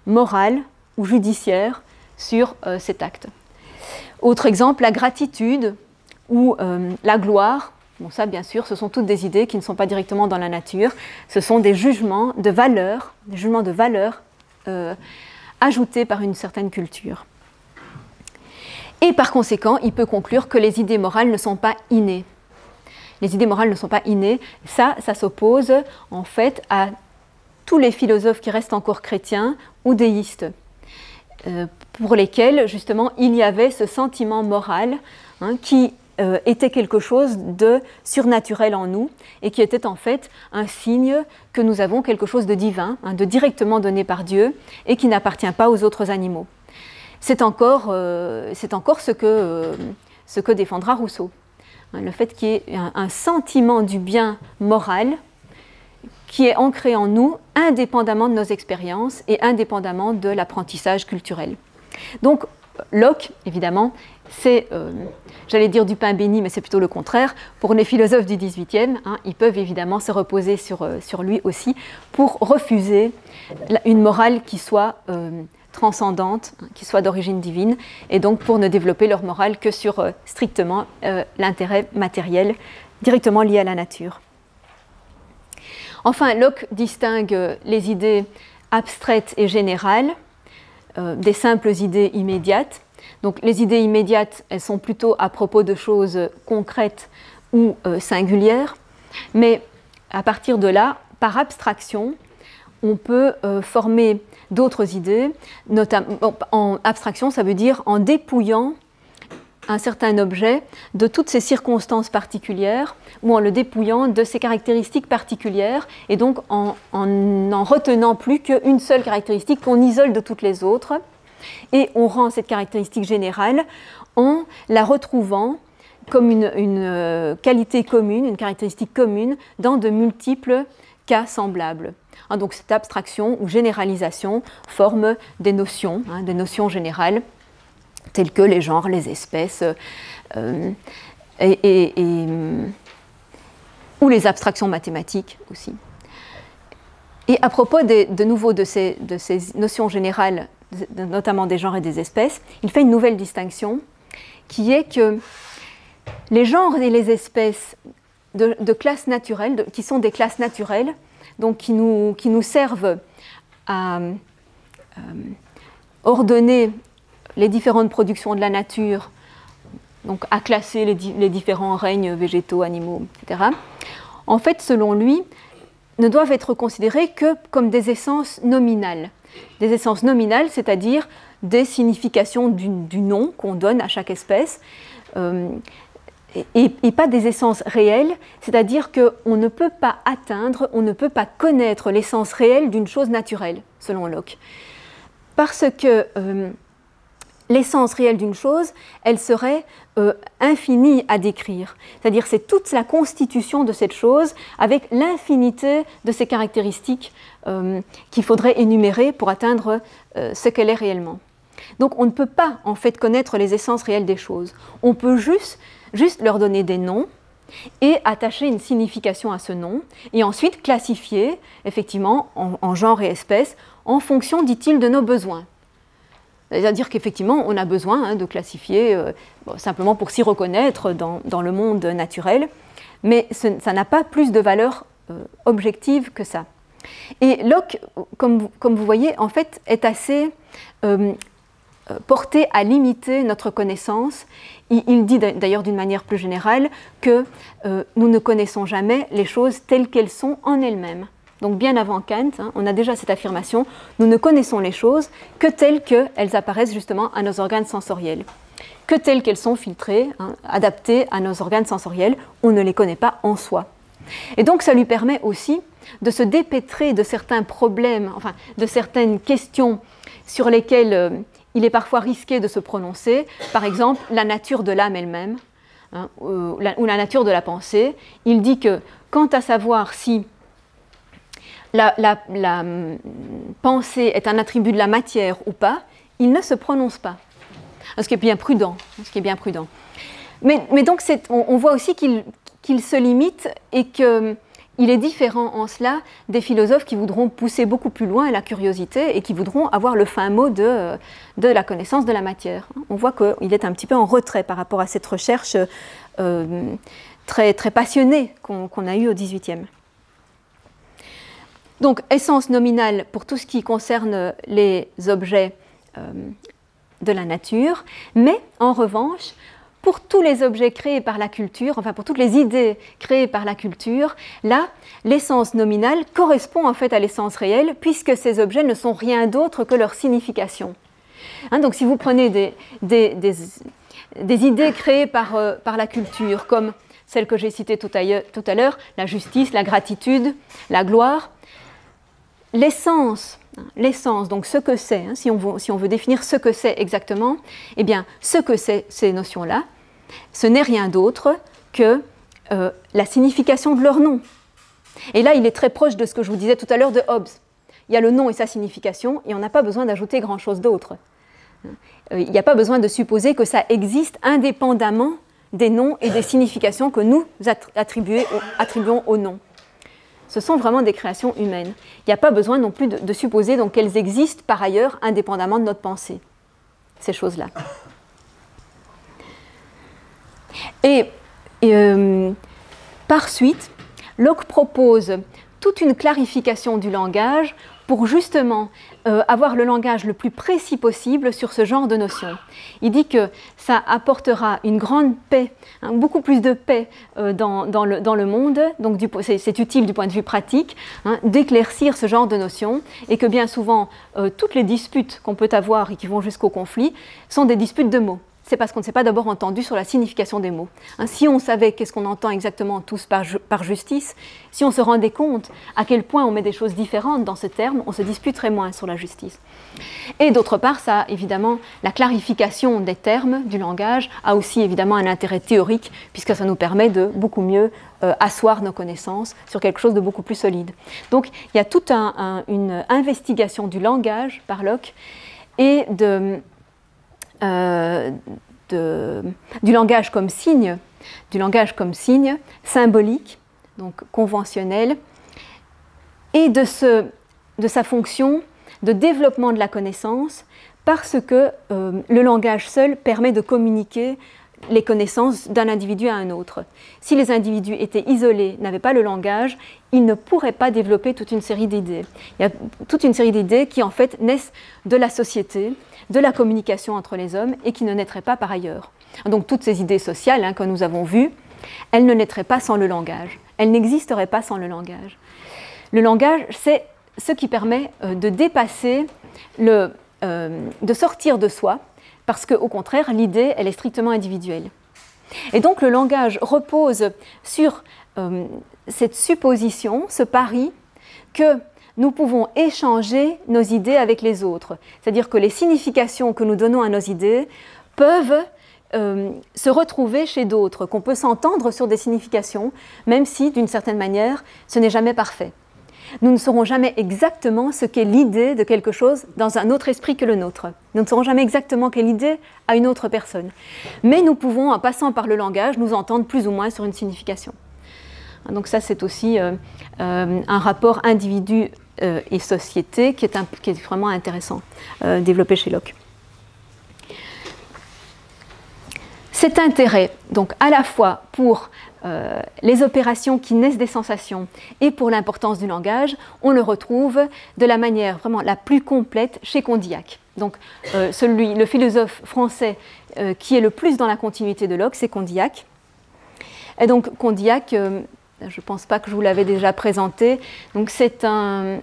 moral ou judiciaire sur cet acte. Autre exemple, la gratitude ou la gloire. Bon, ça, bien sûr, ce sont toutes des idées qui ne sont pas directement dans la nature. Ce sont des jugements de valeur, ajoutés par une certaine culture. Et par conséquent, il peut conclure que les idées morales ne sont pas innées. Les idées morales ne sont pas innées. Ça s'oppose en fait à tous les philosophes qui restent encore chrétiens ou déistes, pour lesquels justement il y avait ce sentiment moral, hein, qui était quelque chose de surnaturel en nous et qui était en fait un signe que nous avons quelque chose de divin, hein, de directement donné par Dieu et qui n'appartient pas aux autres animaux. C'est encore ce que défendra Rousseau, hein, le fait qu'il y ait un sentiment du bien moral qui est ancré en nous indépendamment de nos expériences et indépendamment de l'apprentissage culturel. Donc Locke, évidemment, c'est, j'allais dire du pain béni, mais c'est plutôt le contraire. Pour les philosophes du XVIIIe, hein, ils peuvent évidemment se reposer sur lui aussi pour refuser une morale qui soit transcendante, hein, qui soit d'origine divine, et donc pour ne développer leur morale que sur strictement l'intérêt matériel directement lié à la nature. Enfin, Locke distingue les idées abstraites et générales des simples idées immédiates. Donc les idées immédiates, elles sont plutôt à propos de choses concrètes ou singulières, mais à partir de là, par abstraction, on peut former d'autres idées, notamment en abstraction, ça veut dire en dépouillant un certain objet de toutes ses circonstances particulières ou en le dépouillant de ses caractéristiques particulières et donc en retenant plus qu'une seule caractéristique qu'on isole de toutes les autres et on rend cette caractéristique générale en la retrouvant comme une qualité commune, une caractéristique commune dans de multiples cas semblables. Hein, donc cette abstraction ou généralisation forme des notions générales telles que les genres, les espèces, ou les abstractions mathématiques aussi. Et à propos de nouveau de ces notions générales, notamment des genres et des espèces, il fait une nouvelle distinction qui est que les genres et les espèces de classes naturelles, qui sont des classes naturelles, donc qui nous servent à ordonner les différentes productions de la nature, donc à classer les différents règnes végétaux, animaux, etc., en fait, selon lui, ne doivent être considérés que comme des essences nominales. Des essences nominales, c'est-à-dire des significations du nom qu'on donne à chaque espèce, et pas des essences réelles, c'est-à-dire qu'on ne peut pas atteindre, on ne peut pas connaître l'essence réelle d'une chose naturelle, selon Locke. Parce que l'essence réelle d'une chose, elle serait infinie à décrire. C'est-à-dire c'est toute la constitution de cette chose avec l'infinité de ses caractéristiques qu'il faudrait énumérer pour atteindre ce qu'elle est réellement. Donc on ne peut pas en fait connaître les essences réelles des choses. On peut juste leur donner des noms et attacher une signification à ce nom et ensuite classifier effectivement en genre et espèces en fonction, dit-il, de nos besoins. C'est-à-dire qu'effectivement, on a besoin de classifier simplement pour s'y reconnaître dans le monde naturel, mais ça n'a pas plus de valeur objective que ça. Et Locke, comme vous voyez, en fait, est assez porté à limiter notre connaissance. Il dit d'ailleurs d'une manière plus générale que nous ne connaissons jamais les choses telles qu'elles sont en elles-mêmes. Donc bien avant Kant, on a déjà cette affirmation, nous ne connaissons les choses que telles qu'elles apparaissent justement à nos organes sensoriels. Que telles qu'elles sont filtrées, adaptées à nos organes sensoriels, on ne les connaît pas en soi. Et donc ça lui permet aussi de se dépêtrer de certains problèmes, enfin de certaines questions sur lesquelles il est parfois risqué de se prononcer, par exemple la nature de l'âme elle-même, ou la nature de la pensée. Il dit que quant à savoir si la pensée est un attribut de la matière ou pas, il ne se prononce pas, ce qui est bien prudent. Mais donc on voit aussi qu'il se limite et qu'il est différent en cela des philosophes qui voudront pousser beaucoup plus loin la curiosité et qui voudront avoir le fin mot de la connaissance de la matière. On voit qu'il est un petit peu en retrait par rapport à cette recherche très, très passionnée qu'on a eue au XVIIIe. Donc, essence nominale pour tout ce qui concerne les objets de la nature, mais en revanche, pour tous les objets créés par la culture, enfin pour toutes les idées créées par la culture, là, l'essence nominale correspond en fait à l'essence réelle, puisque ces objets ne sont rien d'autre que leur signification. Donc si vous prenez des idées créées par la culture, comme celles que j'ai citées tout à l'heure, la justice, la gratitude, la gloire, l'essence, donc ce que c'est, si on veut définir ce que c'est exactement, eh bien, ce que c'est ces notions-là, ce n'est rien d'autre que la signification de leur nom. Et là, il est très proche de ce que je vous disais tout à l'heure de Hobbes. Il y a le nom et sa signification, et on n'a pas besoin d'ajouter grand-chose d'autre. Il n'y a pas besoin de supposer que ça existe indépendamment des noms et des significations que nous attribuons aux noms. Ce sont vraiment des créations humaines. Il n'y a pas besoin non plus de supposer donc, qu'elles existent par ailleurs indépendamment de notre pensée, ces choses-là. Et par suite, Locke propose toute une clarification du langage pour justement avoir le langage le plus précis possible sur ce genre de notions. Il dit que ça apportera une grande paix, beaucoup plus de paix dans le monde, donc c'est utile du point de vue pratique d'éclaircir ce genre de notions, et que bien souvent, toutes les disputes qu'on peut avoir et qui vont jusqu'au conflit sont des disputes de mots. C'est parce qu'on ne s'est pas d'abord entendu sur la signification des mots. Si on savait qu'est-ce qu'on entend exactement tous par justice, si on se rendait compte à quel point on met des choses différentes dans ce terme, on se disputerait moins sur la justice. Et d'autre part, ça, évidemment, la clarification des termes du langage a aussi évidemment un intérêt théorique, puisque ça nous permet de beaucoup mieux asseoir nos connaissances sur quelque chose de beaucoup plus solide. Donc, il y a toute une investigation du langage par Locke et du langage comme signe symbolique, donc conventionnel, et de sa fonction de développement de la connaissance, parce que le langage seul permet de communiquer les connaissances d'un individu à un autre. Si les individus étaient isolés, n'avaient pas le langage, ils ne pourraient pas développer toute une série d'idées. Il y a toute une série d'idées qui en fait naissent de la société, de la communication entre les hommes et qui ne naîtraient pas par ailleurs. Donc toutes ces idées sociales que nous avons vues, elles ne naîtraient pas sans le langage. Elles n'existeraient pas sans le langage. Le langage, c'est ce qui permet de dépasser, de sortir de soi, parce qu'au contraire, l'idée, elle est strictement individuelle. Et donc le langage repose sur cette supposition, ce pari, que nous pouvons échanger nos idées avec les autres. C'est-à-dire que les significations que nous donnons à nos idées peuvent se retrouver chez d'autres, qu'on peut s'entendre sur des significations, même si, d'une certaine manière, ce n'est jamais parfait. Nous ne saurons jamais exactement ce qu'est l'idée de quelque chose dans un autre esprit que le nôtre. Nous ne saurons jamais exactement quelle idée a une autre personne. Mais nous pouvons, en passant par le langage, nous entendre plus ou moins sur une signification. Donc ça, c'est aussi un rapport individu et société qui est vraiment intéressant, développé chez Locke. Cet intérêt, donc à la fois pour les opérations qui naissent des sensations et pour l'importance du langage, on le retrouve de la manière vraiment la plus complète chez Condillac. Donc le philosophe français qui est le plus dans la continuité de Locke, c'est Condillac. Et donc Condillac, je ne pense pas que je vous l'avais déjà présenté, donc c'est un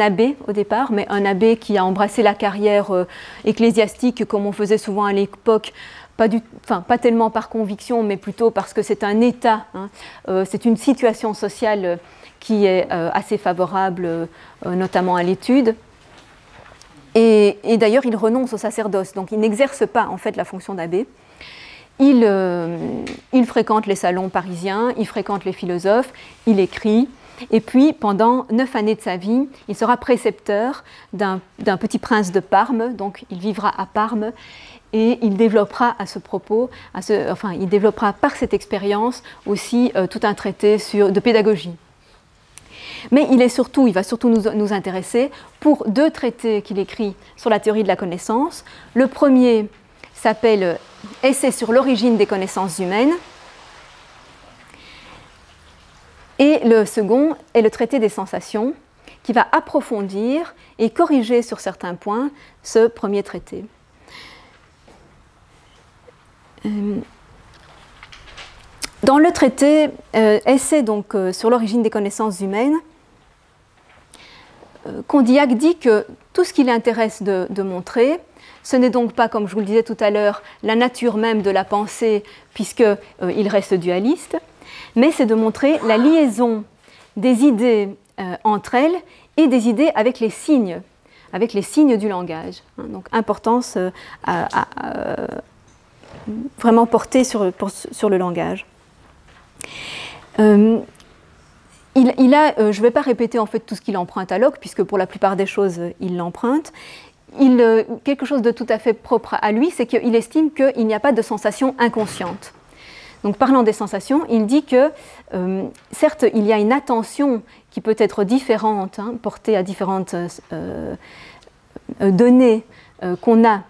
abbé au départ, mais un abbé qui a embrassé la carrière ecclésiastique comme on faisait souvent à l'époque, pas tellement par conviction, mais plutôt parce que c'est un état, hein, c'est une situation sociale qui est assez favorable, notamment à l'étude. Et d'ailleurs, il renonce au sacerdoce, donc il n'exerce pas en fait la fonction d'abbé. Il fréquente les salons parisiens, il fréquente les philosophes, il écrit. Et puis, pendant 9 années de sa vie, il sera précepteur d'un petit prince de Parme, donc il vivra à Parme, et il développera à ce propos, il développera par cette expérience aussi tout un traité de pédagogie. Mais il va surtout nous intéresser pour 2 traités qu'il écrit sur la théorie de la connaissance. Le premier s'appelle « Essai sur l'origine des connaissances humaines ». Et le second est le traité des sensations, qui va approfondir et corriger sur certains points ce premier traité. Dans le traité Essai donc, sur l'origine des connaissances humaines, Condillac dit que tout ce qui l'intéresse de montrer, ce n'est donc pas, comme je vous le disais tout à l'heure, la nature même de la pensée, puisqu'il reste dualiste, mais c'est de montrer la liaison des idées entre elles et des idées avec les signes du langage. Donc, importance vraiment portée sur le langage. Je ne vais pas répéter en fait tout ce qu'il emprunte à Locke, puisque pour la plupart des choses, il l'emprunte. Quelque chose de tout à fait propre à lui, c'est qu'il estime qu'il n'y a pas de sensation inconsciente. Donc, parlant des sensations, il dit que, certes, il y a une attention qui peut être différente, hein, portée à différentes données qu'on a,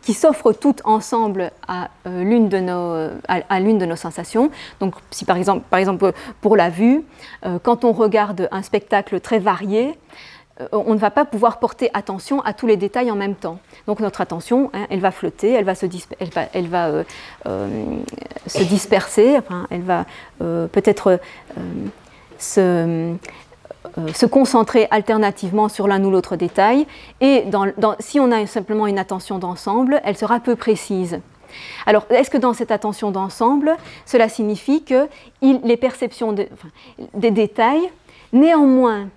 qui s'offrent toutes ensemble à l'une de nos sensations. Donc, si par exemple pour la vue, quand on regarde un spectacle très varié, on ne va pas pouvoir porter attention à tous les détails en même temps. Donc notre attention, hein, elle va flotter, elle va se disperser, enfin, elle va peut-être se concentrer alternativement sur l'un ou l'autre détail. Et si on a simplement une attention d'ensemble, elle sera peu précise. Alors, est-ce que dans cette attention d'ensemble, cela signifie que les perceptions des détails, néanmoins,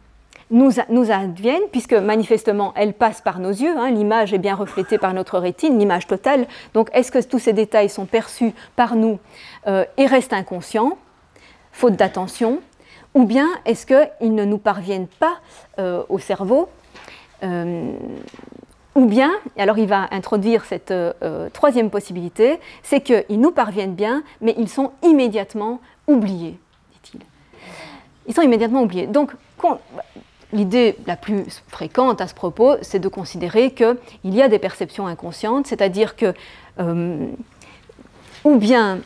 nous adviennent, puisque manifestement elles passent par nos yeux, hein, l'image est bien reflétée par notre rétine, l'image totale, donc est-ce que tous ces détails sont perçus par nous et restent inconscients, faute d'attention, ou bien est-ce qu'ils ne nous parviennent pas au cerveau, ou bien, alors il va introduire cette troisième possibilité, c'est qu'ils nous parviennent bien, mais ils sont immédiatement oubliés, dit-il. Ils sont immédiatement oubliés. Donc, l'idée la plus fréquente à ce propos, c'est de considérer qu'il y a des perceptions inconscientes, c'est-à-dire que, ou bien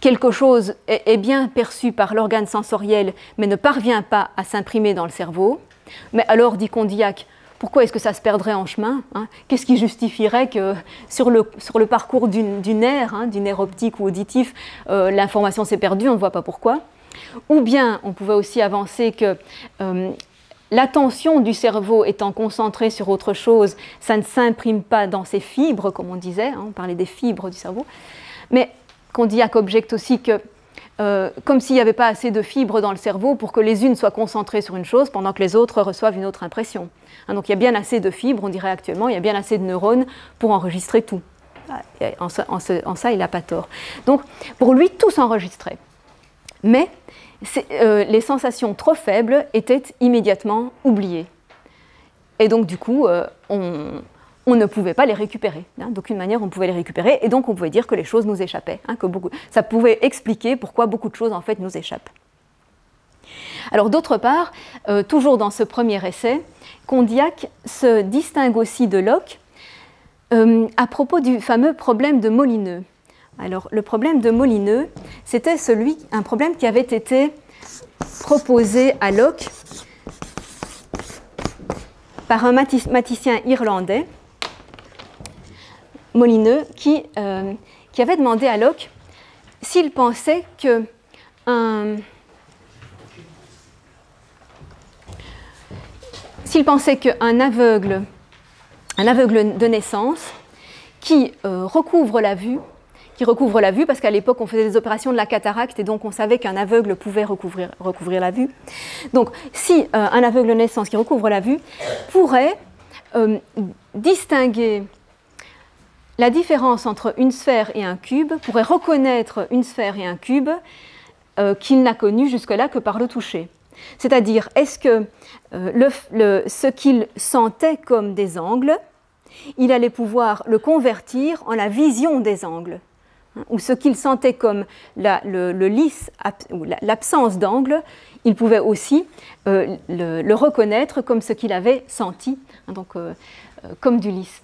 quelque chose est bien perçu par l'organe sensoriel, mais ne parvient pas à s'imprimer dans le cerveau. Mais alors, dit Condillac, pourquoi est-ce que ça se perdrait en chemin, hein? Qu'est-ce qui justifierait que sur le parcours du nerf, hein, du nerf optique ou auditif, l'information s'est perdue, on ne voit pas pourquoi. Ou bien, on pouvait aussi avancer que l'attention du cerveau étant concentrée sur autre chose, ça ne s'imprime pas dans ses fibres, comme on disait, hein, on parlait des fibres du cerveau. Mais Condillac objecte aussi que, comme s'il n'y avait pas assez de fibres dans le cerveau pour que les unes soient concentrées sur une chose pendant que les autres reçoivent une autre impression. Hein, donc il y a bien assez de fibres, on dirait actuellement, il y a bien assez de neurones pour enregistrer tout. En ça, il n'a pas tort. Donc, pour lui, tout s'enregistrait. Mais les sensations trop faibles étaient immédiatement oubliées. Et donc, du coup, on ne pouvait pas les récupérer. Hein, d'aucune manière, on pouvait les récupérer. Et donc, on pouvait dire que les choses nous échappaient. Hein, ça pouvait expliquer pourquoi beaucoup de choses, en fait, nous échappent. Alors, d'autre part, toujours dans ce premier essai, Condillac se distingue aussi de Locke à propos du fameux problème de Molineux. Alors, le problème de Molineux, c'était un problème qui avait été proposé à Locke par un mathématicien irlandais, Molineux, qui avait demandé à Locke s'il pensait qu'un aveugle de naissance qui recouvre la vue parce qu'à l'époque on faisait des opérations de la cataracte et donc on savait qu'un aveugle pouvait recouvrir la vue. Donc si un aveugle de naissance qui recouvre la vue pourrait distinguer la différence entre une sphère et un cube, pourrait reconnaître une sphère et un cube qu'il n'a connu jusque-là que par le toucher. C'est-à-dire, est-ce que ce qu'il sentait comme des angles, il allait pouvoir le convertir en la vision des angles, ou ce qu'il sentait comme le lisse ou l'absence d'angle, il pouvait aussi le reconnaître comme ce qu'il avait senti, donc comme du lisse.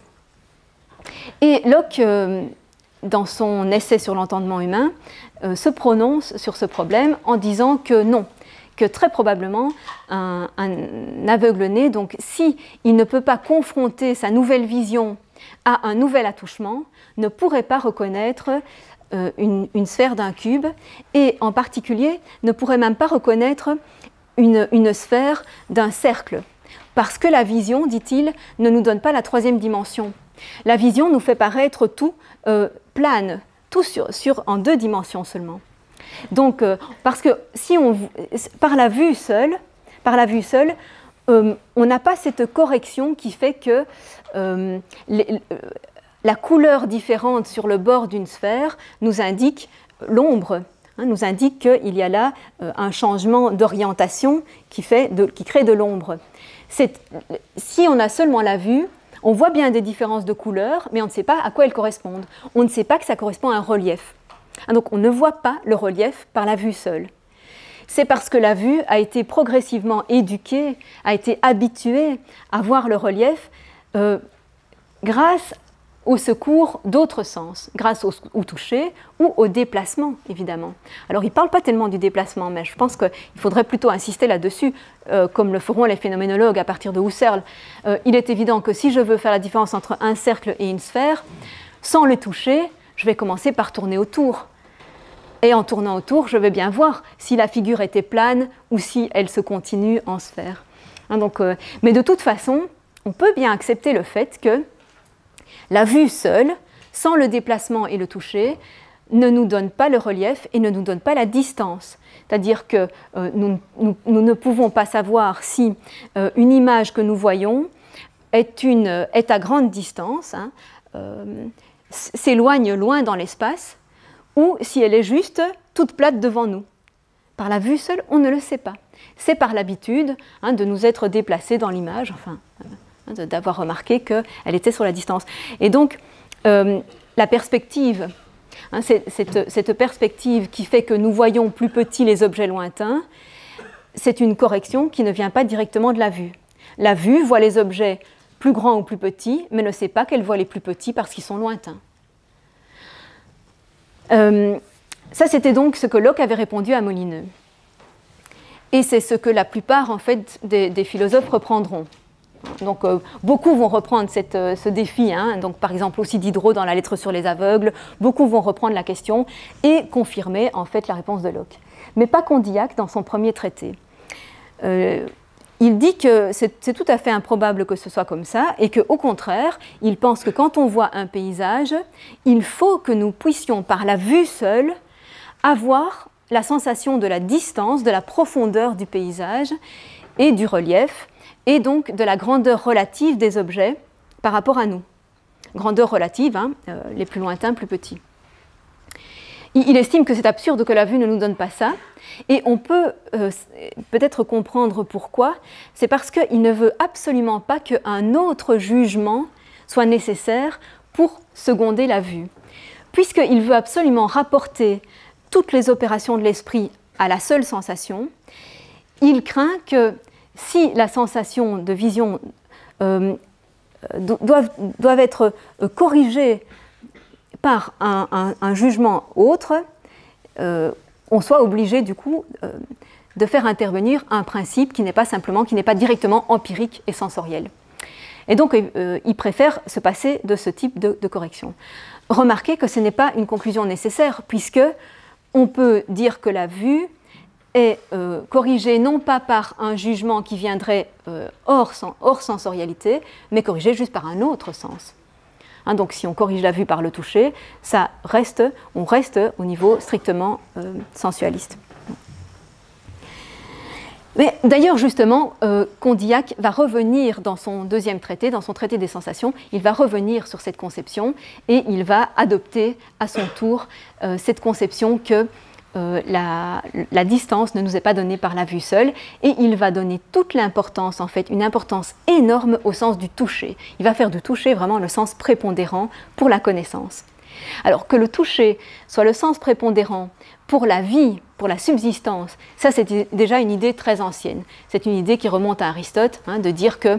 Et Locke, dans son essai sur l'entendement humain, se prononce sur ce problème en disant que non, que très probablement un aveugle né, donc si il ne peut pas confronter sa nouvelle vision à un nouvel attouchement, ne pourrait pas reconnaître une sphère d'un cube et en particulier ne pourrait même pas reconnaître une sphère d'un cercle parce que la vision, dit-il, ne nous donne pas la troisième dimension. La vision nous fait paraître tout plane, tout en deux dimensions seulement. Donc, parce que si par la vue seule, on n'a pas cette correction qui fait que la couleur différente sur le bord d'une sphère nous indique l'ombre, nous indique qu'il y a là un changement d'orientation qui crée de l'ombre. Si on a seulement la vue, on voit bien des différences de couleurs, mais on ne sait pas à quoi elles correspondent. On ne sait pas que ça correspond à un relief. Donc on ne voit pas le relief par la vue seule. C'est parce que la vue a été progressivement éduquée, a été habituée à voir le relief grâce au secours d'autres sens, grâce au toucher ou au déplacement, évidemment. Alors, il ne parle pas tellement du déplacement, mais je pense qu'il faudrait plutôt insister là-dessus, comme le feront les phénoménologues à partir de Husserl. Il est évident que si je veux faire la différence entre un cercle et une sphère, sans le toucher, je vais commencer par tourner autour. Et en tournant autour, je vais bien voir si la figure était plane ou si elle se continue en sphère. Mais de toute façon, on peut bien accepter le fait que la vue seule, sans le déplacement et le toucher, ne nous donne pas le relief et ne nous donne pas la distance. C'est-à-dire que nous ne pouvons pas savoir si une image que nous voyons est à grande distance, s'éloigne loin dans l'espace, ou si elle est juste toute plate devant nous. Par la vue seule, on ne le sait pas. C'est par l'habitude de nous être déplacés dans l'image, d'avoir remarqué qu'elle était sur la distance. Et donc, la perspective, cette perspective qui fait que nous voyons plus petits les objets lointains, c'est une correction qui ne vient pas directement de la vue. La vue voit les objets plus grands ou plus petits, mais ne sait pas qu'elle voit les plus petits parce qu'ils sont lointains. Ça, c'était donc ce que Locke avait répondu à Molineux. Et c'est ce que la plupart, en fait, des philosophes reprendront. Donc, beaucoup vont reprendre ce défi, donc, par exemple aussi Diderot dans la lettre sur les aveugles, beaucoup vont reprendre la question et confirmer en fait la réponse de Locke. Mais pas Condillac dans son premier traité. Il dit que c'est tout à fait improbable que ce soit comme ça et qu'au contraire, il pense que quand on voit un paysage, il faut que nous puissions par la vue seule avoir la sensation de la distance, de la profondeur du paysage et du relief, et donc de la grandeur relative des objets par rapport à nous. Grandeur relative, les plus lointains, plus petits. Il estime que c'est absurde que la vue ne nous donne pas ça, et on peut peut-être comprendre pourquoi. C'est parce qu'il ne veut absolument pas qu'un autre jugement soit nécessaire pour seconder la vue. Puisqu'il veut absolument rapporter toutes les opérations de l'esprit à la seule sensation, il craint que si la sensation de vision doivent être corrigées par un jugement autre, on soit obligé du coup de faire intervenir un principe qui n'est pas directement empirique et sensoriel. Et donc il préfère se passer de ce type de correction. Remarquez que ce n'est pas une conclusion nécessaire, puisque on peut dire que la vue est corrigée non pas par un jugement qui viendrait hors sensorialité, mais corrigée juste par un autre sens. Hein, donc si on corrige la vue par le toucher, on reste au niveau strictement sensualiste. Mais d'ailleurs, justement, Condillac va revenir dans son deuxième traité, dans son traité des sensations, il va revenir sur cette conception et il va adopter à son tour cette conception que la distance ne nous est pas donnée par la vue seule, et il va donner toute l'importance, en fait, une importance énorme au sens du toucher. Il va faire du toucher vraiment le sens prépondérant pour la connaissance. Alors que le toucher soit le sens prépondérant pour la vie, pour la subsistance, ça c'est déjà une idée très ancienne. C'est une idée qui remonte à Aristote, hein, de dire que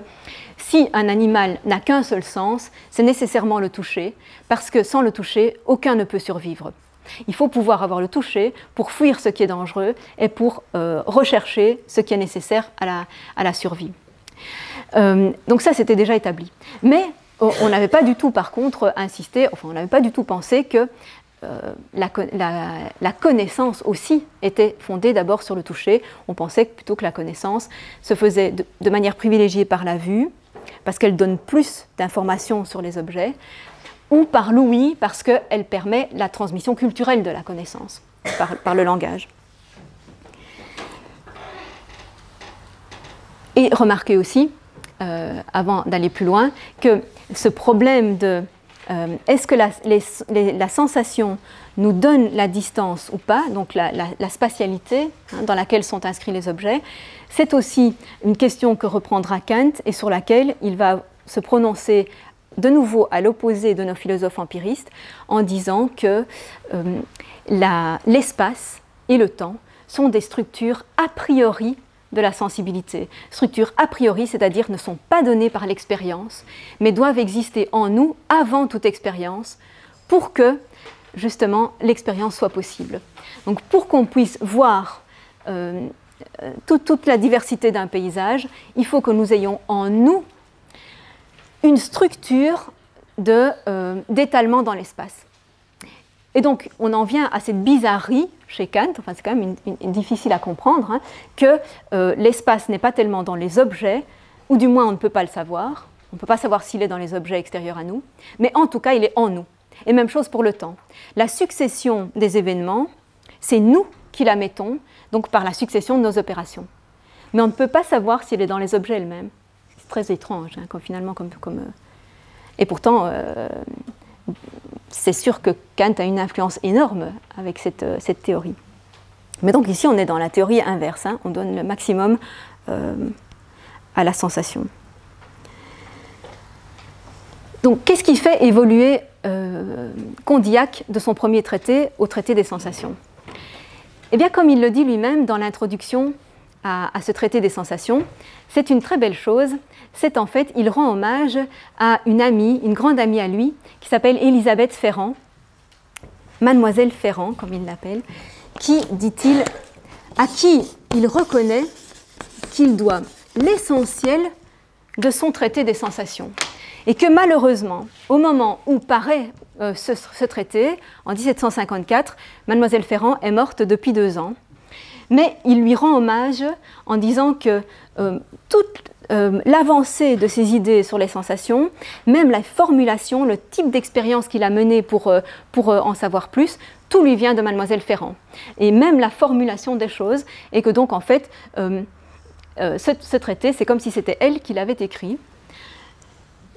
si un animal n'a qu'un seul sens, c'est nécessairement le toucher, parce que sans le toucher, aucun ne peut survivre. Il faut pouvoir avoir le toucher pour fuir ce qui est dangereux et pour rechercher ce qui est nécessaire à la survie. Donc ça, c'était déjà établi. Mais on n'avait pas du tout, par contre, insisté, enfin, on n'avait pas du tout pensé que la connaissance aussi était fondée d'abord sur le toucher. On pensait plutôt que la connaissance se faisait de manière privilégiée par la vue, parce qu'elle donne plus d'informations sur les objets, ou par l'ouïe, parce qu'elle permet la transmission culturelle de la connaissance, par le langage. Et remarquez aussi, avant d'aller plus loin, que ce problème de est-ce que la sensation nous donne la distance ou pas, donc la spatialité, hein, dans laquelle sont inscrits les objets, c'est aussi une question que reprendra Kant et sur laquelle il va se prononcer de nouveau à l'opposé de nos philosophes empiristes, en disant que l'espace et le temps sont des structures a priori de la sensibilité. Structures a priori, c'est-à-dire ne sont pas données par l'expérience, mais doivent exister en nous avant toute expérience pour que, justement, l'expérience soit possible. Donc, pour qu'on puisse voir toute la diversité d'un paysage, il faut que nous ayons en nous une structure d'étalement dans l'espace. Et donc, on en vient à cette bizarrerie chez Kant, enfin c'est quand même difficile à comprendre, hein, que l'espace n'est pas tellement dans les objets, ou du moins on ne peut pas le savoir, on ne peut pas savoir s'il est dans les objets extérieurs à nous, mais en tout cas il est en nous. Et même chose pour le temps. La succession des événements, c'est nous qui la mettons, donc par la succession de nos opérations. Mais on ne peut pas savoir s'il est dans les objets elles-mêmes. C'est très étrange, hein, finalement, Et pourtant, c'est sûr que Kant a une influence énorme avec cette théorie. Mais donc ici, on est dans la théorie inverse, hein, on donne le maximum à la sensation. Donc, qu'est-ce qui fait évoluer Condillac de son premier traité au traité des sensations? Eh bien, comme il le dit lui-même dans l'introduction à ce traité des sensations, c'est une très belle chose. C'est en fait, il rend hommage à une amie, une grande amie à lui, qui s'appelle Élisabeth Ferrand, Mademoiselle Ferrand, comme il l'appelle, qui, dit-il, à qui il reconnaît qu'il doit l'essentiel de son traité des sensations. Et que malheureusement, au moment où paraît ce traité, en 1754, Mademoiselle Ferrand est morte depuis 2 ans. Mais il lui rend hommage en disant que toute l'avancée de ses idées sur les sensations, même la formulation, le type d'expérience qu'il a mené pour en savoir plus, tout lui vient de Mademoiselle Ferrand. Et même la formulation des choses, et que donc en fait, ce traité, c'est comme si c'était elle qui l'avait écrit,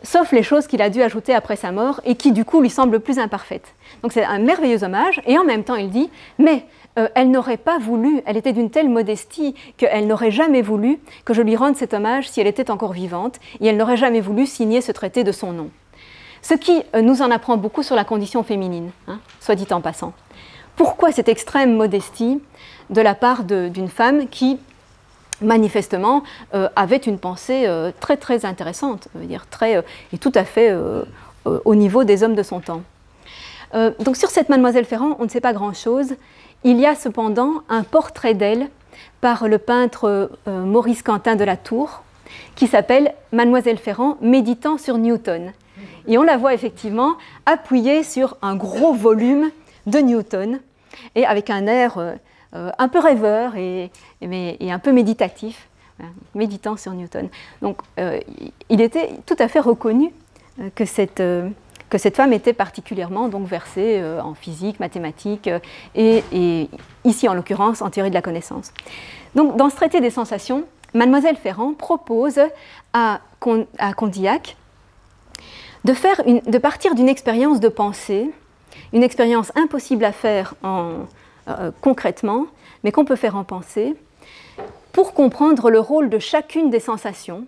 sauf les choses qu'il a dû ajouter après sa mort et qui du coup lui semblent plus imparfaites. Donc c'est un merveilleux hommage, et en même temps il dit, mais elle n'aurait pas voulu, elle était d'une telle modestie qu'elle n'aurait jamais voulu que je lui rende cet hommage si elle était encore vivante, et elle n'aurait jamais voulu signer ce traité de son nom. Ce qui nous en apprend beaucoup sur la condition féminine, hein, soit dit en passant. Pourquoi cette extrême modestie de la part d'une femme qui manifestement, avait une pensée très très intéressante, dire et tout à fait au niveau des hommes de son temps. Donc sur cette Mademoiselle Ferrand, on ne sait pas grand-chose. Il y a cependant un portrait d'elle par le peintre Maurice Quentin de la Tour, qui s'appelle Mademoiselle Ferrand méditant sur Newton. Et on la voit effectivement appuyée sur un gros volume de Newton, et avec un air un peu rêveur et un peu méditatif, méditant sur Newton. Donc il était tout à fait reconnu que cette femme était particulièrement donc, versée en physique, mathématiques et ici en l'occurrence en théorie de la connaissance. Donc dans ce traité des sensations, Mademoiselle Ferrand propose à Condillac de partir d'une expérience de pensée, une expérience impossible à faire concrètement, mais qu'on peut faire en pensée, pour comprendre le rôle de chacune des sensations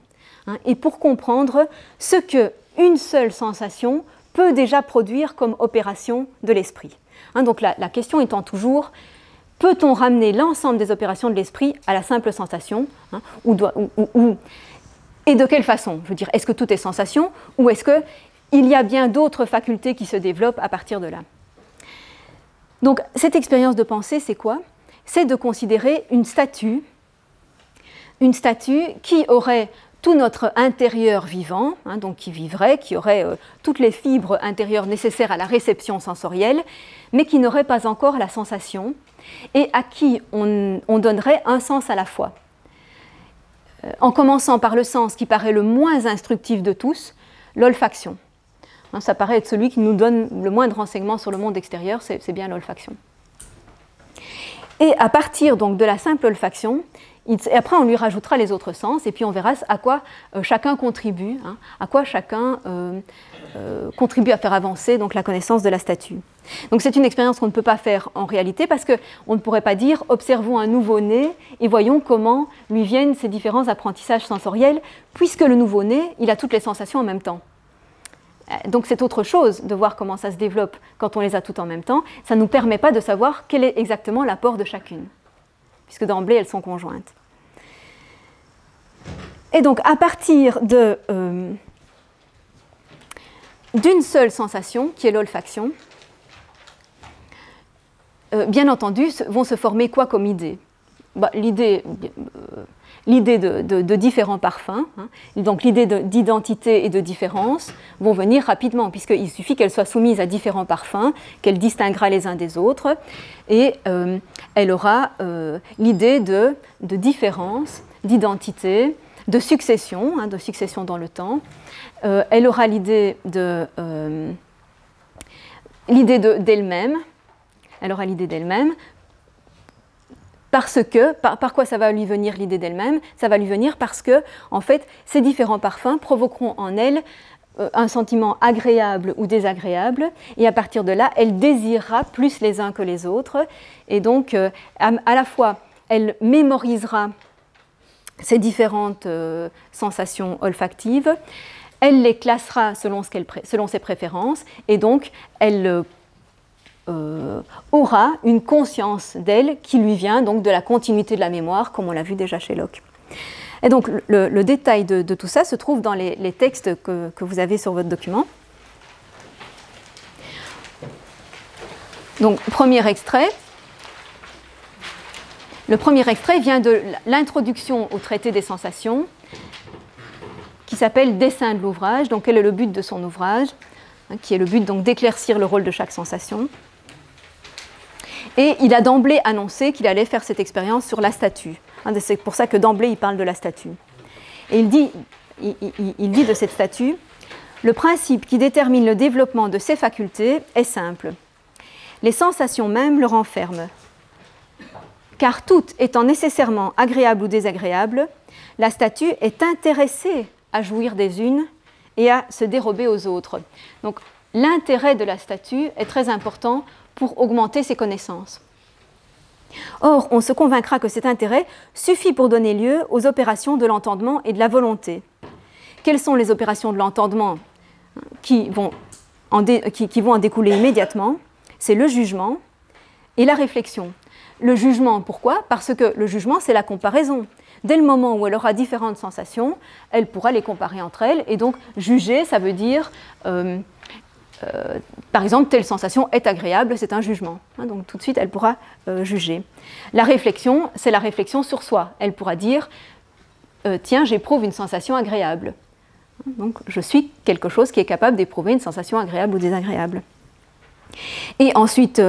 et pour comprendre ce qu'une seule sensation peut déjà produire comme opération de l'esprit. Donc la question étant toujours, peut-on ramener l'ensemble des opérations de l'esprit à la simple sensation et de quelle façon? Je veux dire, est-ce que tout est sensation ou est-ce qu'il y a bien d'autres facultés qui se développent à partir de là? Donc cette expérience de pensée, c'est quoi? C'est de considérer une statue qui aurait tout notre intérieur vivant, donc qui vivrait, qui aurait toutes les fibres intérieures nécessaires à la réception sensorielle, mais qui n'aurait pas encore la sensation, et à qui on donnerait un sens à la fois. En commençant par le sens qui paraît le moins instructif de tous, l'olfaction. Ça paraît être celui qui nous donne le moins de renseignements sur le monde extérieur, c'est bien l'olfaction. Et à partir donc de la simple olfaction, et après on lui rajoutera les autres sens, et puis on verra à quoi chacun contribue, à quoi chacun contribue à faire avancer donc, la connaissance de la statue. Donc c'est une expérience qu'on ne peut pas faire en réalité, parce qu'on ne pourrait pas dire « observons un nouveau-né et voyons comment lui viennent ces différents apprentissages sensoriels », puisque le nouveau-né, il a toutes les sensations en même temps. Donc c'est autre chose de voir comment ça se développe quand on les a toutes en même temps. Ça ne nous permet pas de savoir quel est exactement l'apport de chacune, puisque d'emblée elles sont conjointes. Et donc à partir d'une seule sensation, qui est l'olfaction, bien entendu, vont se former quoi comme idée? L'idée de différents parfums, donc l'idée d'identité et de différence vont venir rapidement, puisqu'il suffit qu'elles soient soumises à différents parfums, qu'elle distinguera les uns des autres, et elle aura l'idée de différence, d'identité, de succession dans le temps. Elle aura l'idée d'elle-même. Elle aura l'idée d'elle-même. Parce que, par quoi ça va lui venir l'idée d'elle-même? Ça va lui venir parce que, en fait, ces différents parfums provoqueront en elle un sentiment agréable ou désagréable, et à partir de là, elle désirera plus les uns que les autres, et donc, à la fois, elle mémorisera ces différentes sensations olfactives, elle les classera selon ses préférences, et donc, elle aura une conscience d'elle qui lui vient donc de la continuité de la mémoire, comme on l'a vu déjà chez Locke. Et donc le détail de tout ça se trouve dans les textes que vous avez sur votre document. Donc premier extrait. Le premier extrait vient de l'introduction au traité des sensations, qui s'appelle Dessin de l'ouvrage. Donc quel est le but de son ouvrage, qui est le but donc d'éclaircir le rôle de chaque sensation. Et il a d'emblée annoncé qu'il allait faire cette expérience sur la statue. C'est pour ça que d'emblée il parle de la statue. Et il dit de cette statue, le principe qui détermine le développement de ces facultés est simple. Les sensations mêmes le renferment. Car toutes étant nécessairement agréables ou désagréables, la statue est intéressée à jouir des unes et à se dérober aux autres. Donc l'intérêt de la statue est très important pour augmenter ses connaissances. Or, on se convaincra que cet intérêt suffit pour donner lieu aux opérations de l'entendement et de la volonté. Quelles sont les opérations de l'entendement qui vont en découler immédiatement? C'est le jugement et la réflexion. Le jugement, pourquoi? Parce que le jugement, c'est la comparaison. dès le moment où elle aura différentes sensations, elle pourra les comparer entre elles. Et donc, juger, ça veut dire, par exemple, telle sensation est agréable, c'est un jugement. Donc, tout de suite, elle pourra juger. La réflexion, c'est la réflexion sur soi. Elle pourra dire, tiens, j'éprouve une sensation agréable. Donc, je suis quelque chose qui est capable d'éprouver une sensation agréable ou désagréable. Et ensuite,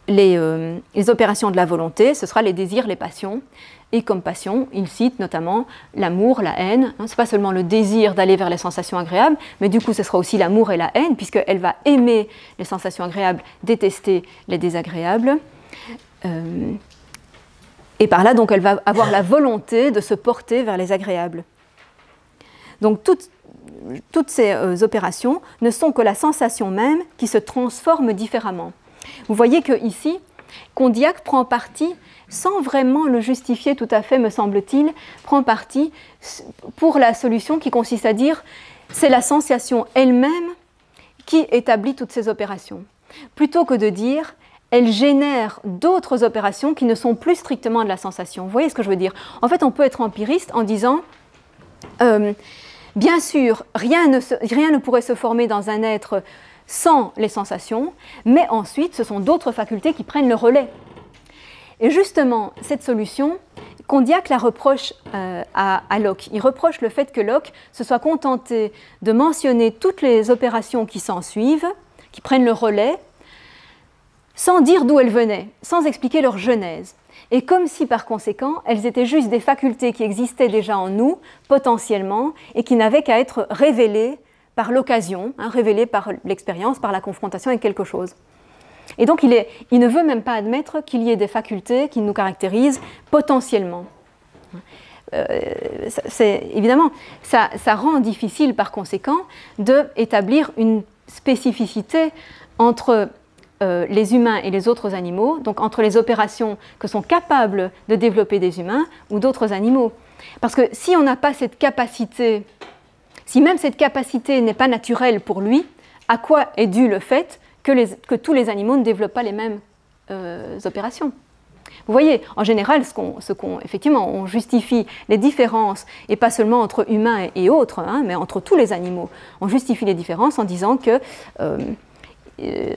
les opérations de la volonté, ce sera les désirs, les passions. Et comme passion, il cite notamment l'amour, la haine. Ce n'est pas seulement le désir d'aller vers les sensations agréables, mais du coup, ce sera aussi l'amour et la haine, puisqu'elle va aimer les sensations agréables, détester les désagréables. Et par là, donc, elle va avoir la volonté de se porter vers les agréables. Donc, toutes ces opérations ne sont que la sensation même qui se transforme différemment. Vous voyez qu'ici, Condillac prend parti, sans vraiment le justifier tout à fait, me semble-t-il, prend parti pour la solution qui consiste à dire c'est la sensation elle-même qui établit toutes ces opérations. Plutôt que de dire elle génère d'autres opérations qui ne sont plus strictement de la sensation. Vous voyez ce que je veux dire? En fait, on peut être empiriste en disant bien sûr, rien ne pourrait se former dans un être sans les sensations, mais ensuite, ce sont d'autres facultés qui prennent le relais. Et justement, cette solution, Condillac la reproche à Locke. Il reproche le fait que Locke se soit contenté de mentionner toutes les opérations qui s'en suivent, qui prennent le relais, sans dire d'où elles venaient, sans expliquer leur genèse. Et comme si, par conséquent, elles étaient juste des facultés qui existaient déjà en nous, potentiellement, et qui n'avaient qu'à être révélées par l'occasion, révélées par l'expérience, par la confrontation avec quelque chose. Et donc, il ne veut même pas admettre qu'il y ait des facultés qui nous caractérisent potentiellement. Évidemment, ça rend difficile, par conséquent, d'établir une spécificité entre les humains et les autres animaux, donc entre les opérations que sont capables de développer des humains ou d'autres animaux. Parce que si on n'a pas cette capacité, si même cette capacité n'est pas naturelle pour lui, à quoi est dû le fait que tous les animaux ne développent pas les mêmes opérations? Vous voyez, en général, effectivement, on justifie les différences, et pas seulement entre humains et autres, mais entre tous les animaux. On justifie les différences en disant que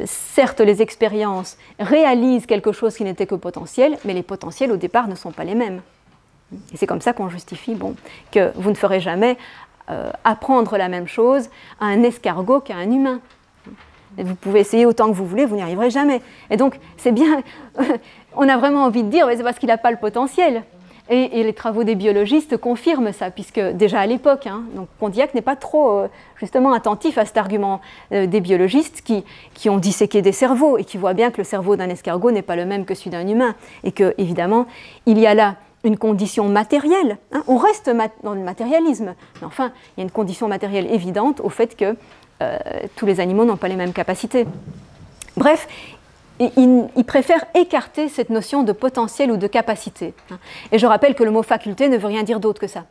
certes, les expériences réalisent quelque chose qui n'était que potentiel, mais les potentiels au départ ne sont pas les mêmes. Et c'est comme ça qu'on justifie que vous ne ferez jamais apprendre la même chose à un escargot qu'à un humain. Et vous pouvez essayer autant que vous voulez, vous n'y arriverez jamais. Et donc, c'est bien, on a vraiment envie de dire, mais c'est parce qu'il n'a pas le potentiel. Et les travaux des biologistes confirment ça, puisque déjà à l'époque, donc Condillac n'est pas trop justement attentif à cet argument des biologistes qui ont disséqué des cerveaux et qui voient bien que le cerveau d'un escargot n'est pas le même que celui d'un humain, et que évidemment il y a là une condition matérielle. On reste dans le matérialisme, mais enfin il y a une condition matérielle évidente au fait que tous les animaux n'ont pas les mêmes capacités. Bref. Il préfère écarter cette notion de potentiel ou de capacité. Et je rappelle que le mot faculté ne veut rien dire d'autre que ça.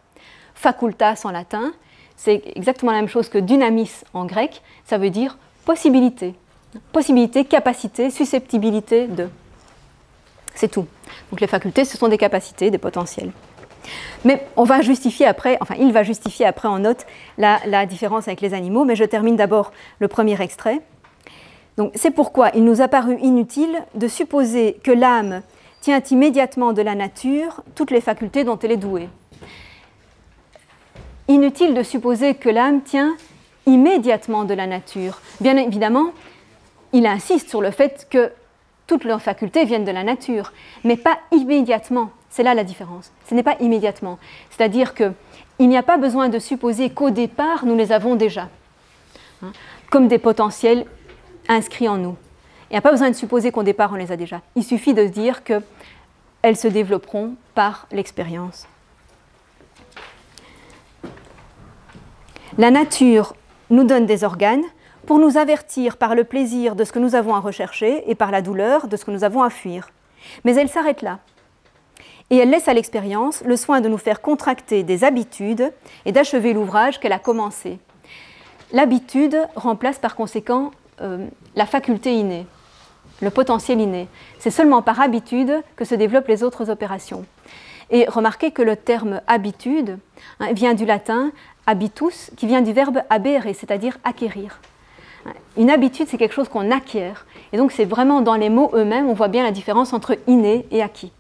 Facultas en latin, c'est exactement la même chose que dynamis en grec, ça veut dire possibilité. Possibilité, capacité, susceptibilité de. C'est tout. Donc les facultés, ce sont des capacités, des potentiels. Mais on va justifier après, enfin il va justifier après en note la différence avec les animaux, mais je termine d'abord le premier extrait. Donc, c'est pourquoi il nous a paru inutile de supposer que l'âme tient immédiatement de la nature toutes les facultés dont elle est douée. Inutile de supposer que l'âme tient immédiatement de la nature. Bien évidemment, il insiste sur le fait que toutes leurs facultés viennent de la nature, mais pas immédiatement. C'est là la différence. Ce n'est pas immédiatement. C'est-à-dire qu'il n'y a pas besoin de supposer qu'au départ, nous les avons déjà, comme des potentiels inscrits en nous. Il n'y a pas besoin de supposer qu'au départ on les a déjà. Il suffit de se dire qu'elles se développeront par l'expérience. La nature nous donne des organes pour nous avertir par le plaisir de ce que nous avons à rechercher et par la douleur de ce que nous avons à fuir. Mais elle s'arrête là. Et elle laisse à l'expérience le soin de nous faire contracter des habitudes et d'achever l'ouvrage qu'elle a commencé. L'habitude remplace par conséquent la faculté innée, le potentiel inné. C'est seulement par habitude que se développent les autres opérations. Et remarquez que le terme habitude vient du latin habitus, qui vient du verbe habere, c'est-à-dire acquérir. Une habitude, c'est quelque chose qu'on acquiert. Et donc c'est vraiment dans les mots eux-mêmes, on voit bien la différence entre inné et acquis.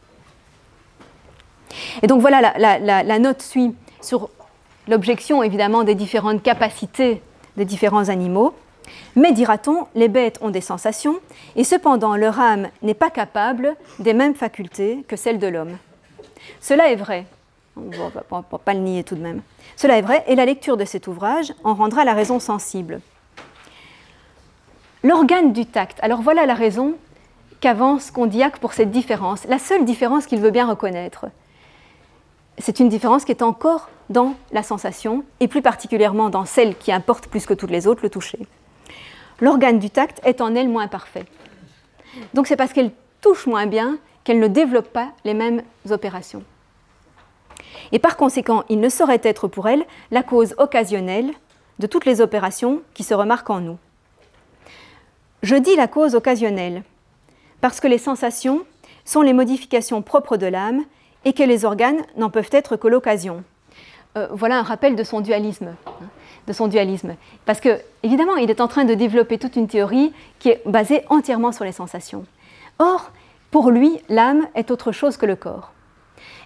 Et donc voilà, la note suit sur l'objection évidemment des différentes capacités des différents animaux. Mais, dira-t-on, les bêtes ont des sensations, et cependant leur âme n'est pas capable des mêmes facultés que celle de l'homme. Cela est vrai, on ne va pas le nier tout de même. Cela est vrai, et la lecture de cet ouvrage en rendra la raison sensible. L'organe du tact, alors voilà la raison qu'avance Condillac pour cette différence, la seule différence qu'il veut bien reconnaître. C'est une différence qui est encore dans la sensation, et plus particulièrement dans celle qui importe plus que toutes les autres, le toucher. L'organe du tact est en elle moins parfait. Donc c'est parce qu'elle touche moins bien qu'elle ne développe pas les mêmes opérations. Et par conséquent, il ne saurait être pour elle la cause occasionnelle de toutes les opérations qui se remarquent en nous. Je dis la cause occasionnelle parce que les sensations sont les modifications propres de l'âme et que les organes n'en peuvent être que l'occasion. Voilà un rappel de son dualisme. Parce que, évidemment, il est en train de développer toute une théorie qui est basée entièrement sur les sensations. Or, pour lui, l'âme est autre chose que le corps.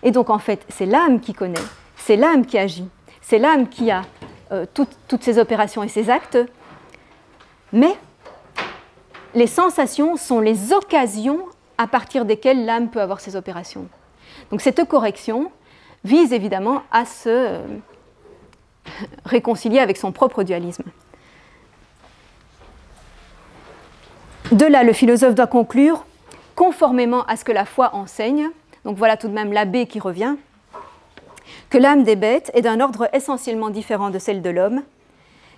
Et donc, en fait, c'est l'âme qui connaît, c'est l'âme qui agit, c'est l'âme qui a toutes ses opérations et ses actes, mais les sensations sont les occasions à partir desquelles l'âme peut avoir ses opérations. Donc, cette correction vise évidemment à se réconcilier avec son propre dualisme. De là, le philosophe doit conclure, conformément à ce que la foi enseigne, donc voilà tout de même l'abbé qui revient, que l'âme des bêtes est d'un ordre essentiellement différent de celle de l'homme,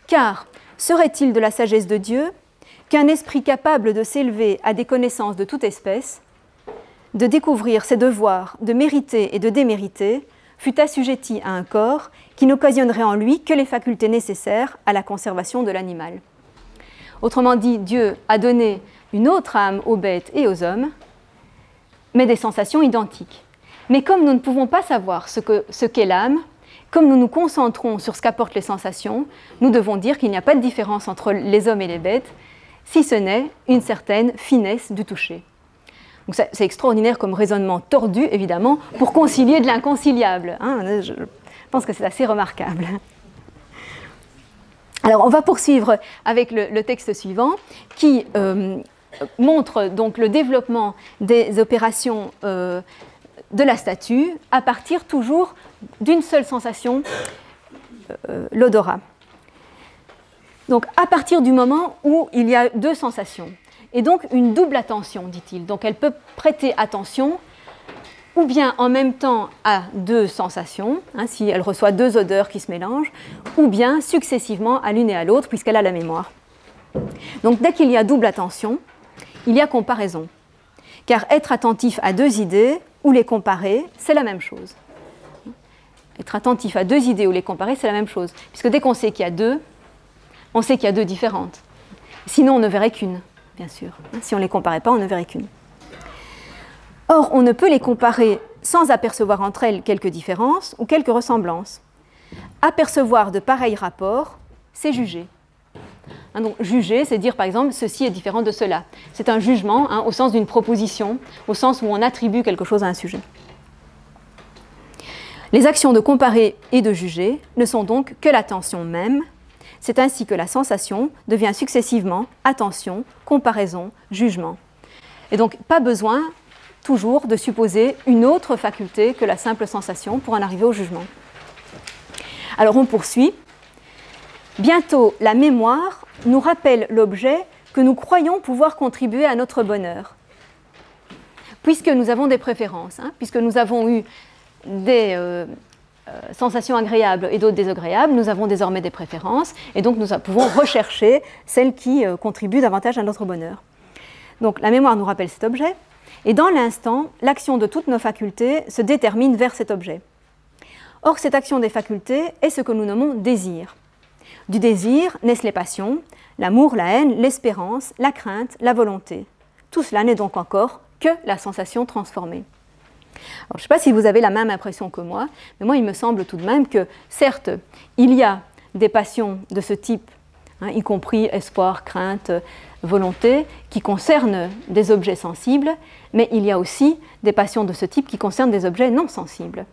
car serait-il de la sagesse de Dieu qu'un esprit capable de s'élever à des connaissances de toute espèce, de découvrir ses devoirs, de mériter et de démériter, fût assujetti à un corps qui n'occasionnerait en lui que les facultés nécessaires à la conservation de l'animal. Autrement dit, Dieu a donné une autre âme aux bêtes et aux hommes, mais des sensations identiques. Mais comme nous ne pouvons pas savoir ce qu'est l'âme, comme nous nous concentrons sur ce qu'apportent les sensations, nous devons dire qu'il n'y a pas de différence entre les hommes et les bêtes, si ce n'est une certaine finesse du toucher. Donc c'est extraordinaire comme raisonnement tordu, évidemment, pour concilier de l'inconciliable. Hein, je pense que c'est assez remarquable. Alors, on va poursuivre avec le texte suivant, qui montre donc le développement des opérations de la statue à partir toujours d'une seule sensation, l'odorat. Donc, à partir du moment où il y a deux sensations. Et donc une double attention, dit-il. Donc elle peut prêter attention ou bien en même temps à deux sensations, hein, si elle reçoit deux odeurs qui se mélangent, ou bien successivement à l'une et à l'autre, puisqu'elle a la mémoire. Donc dès qu'il y a double attention, il y a comparaison. Car être attentif à deux idées ou les comparer, c'est la même chose. Être attentif à deux idées ou les comparer, c'est la même chose. Puisque dès qu'on sait qu'il y a deux, on sait qu'il y a deux différentes. Sinon, on ne verrait qu'une. Bien sûr. Si on ne les comparait pas, on ne verrait qu'une. Or, on ne peut les comparer sans apercevoir entre elles quelques différences ou quelques ressemblances. Apercevoir de pareils rapports, c'est juger. Hein, donc, juger, c'est dire par exemple, ceci est différent de cela. C'est un jugement, hein, au sens d'une proposition, au sens où on attribue quelque chose à un sujet. Les actions de comparer et de juger ne sont donc que l'attention même. C'est ainsi que la sensation devient successivement attention, comparaison, jugement. Et donc, pas besoin toujours de supposer une autre faculté que la simple sensation pour en arriver au jugement. Alors, on poursuit. Bientôt, la mémoire nous rappelle l'objet que nous croyons pouvoir contribuer à notre bonheur. Puisque nous avons des préférences, hein, puisque nous avons eu des sensations agréables et d'autres désagréables, nous avons désormais des préférences et donc nous pouvons rechercher celles qui contribuent davantage à notre bonheur. Donc la mémoire nous rappelle cet objet et dans l'instant, l'action de toutes nos facultés se détermine vers cet objet. Or, cette action des facultés est ce que nous nommons désir. Du désir naissent les passions, l'amour, la haine, l'espérance, la crainte, la volonté. Tout cela n'est donc encore que la sensation transformée. Alors, je ne sais pas si vous avez la même impression que moi, mais moi, il me semble tout de même que, certes, il y a des passions de ce type, y compris espoir, crainte, volonté, qui concernent des objets sensibles, mais il y a aussi des passions de ce type qui concernent des objets non sensibles.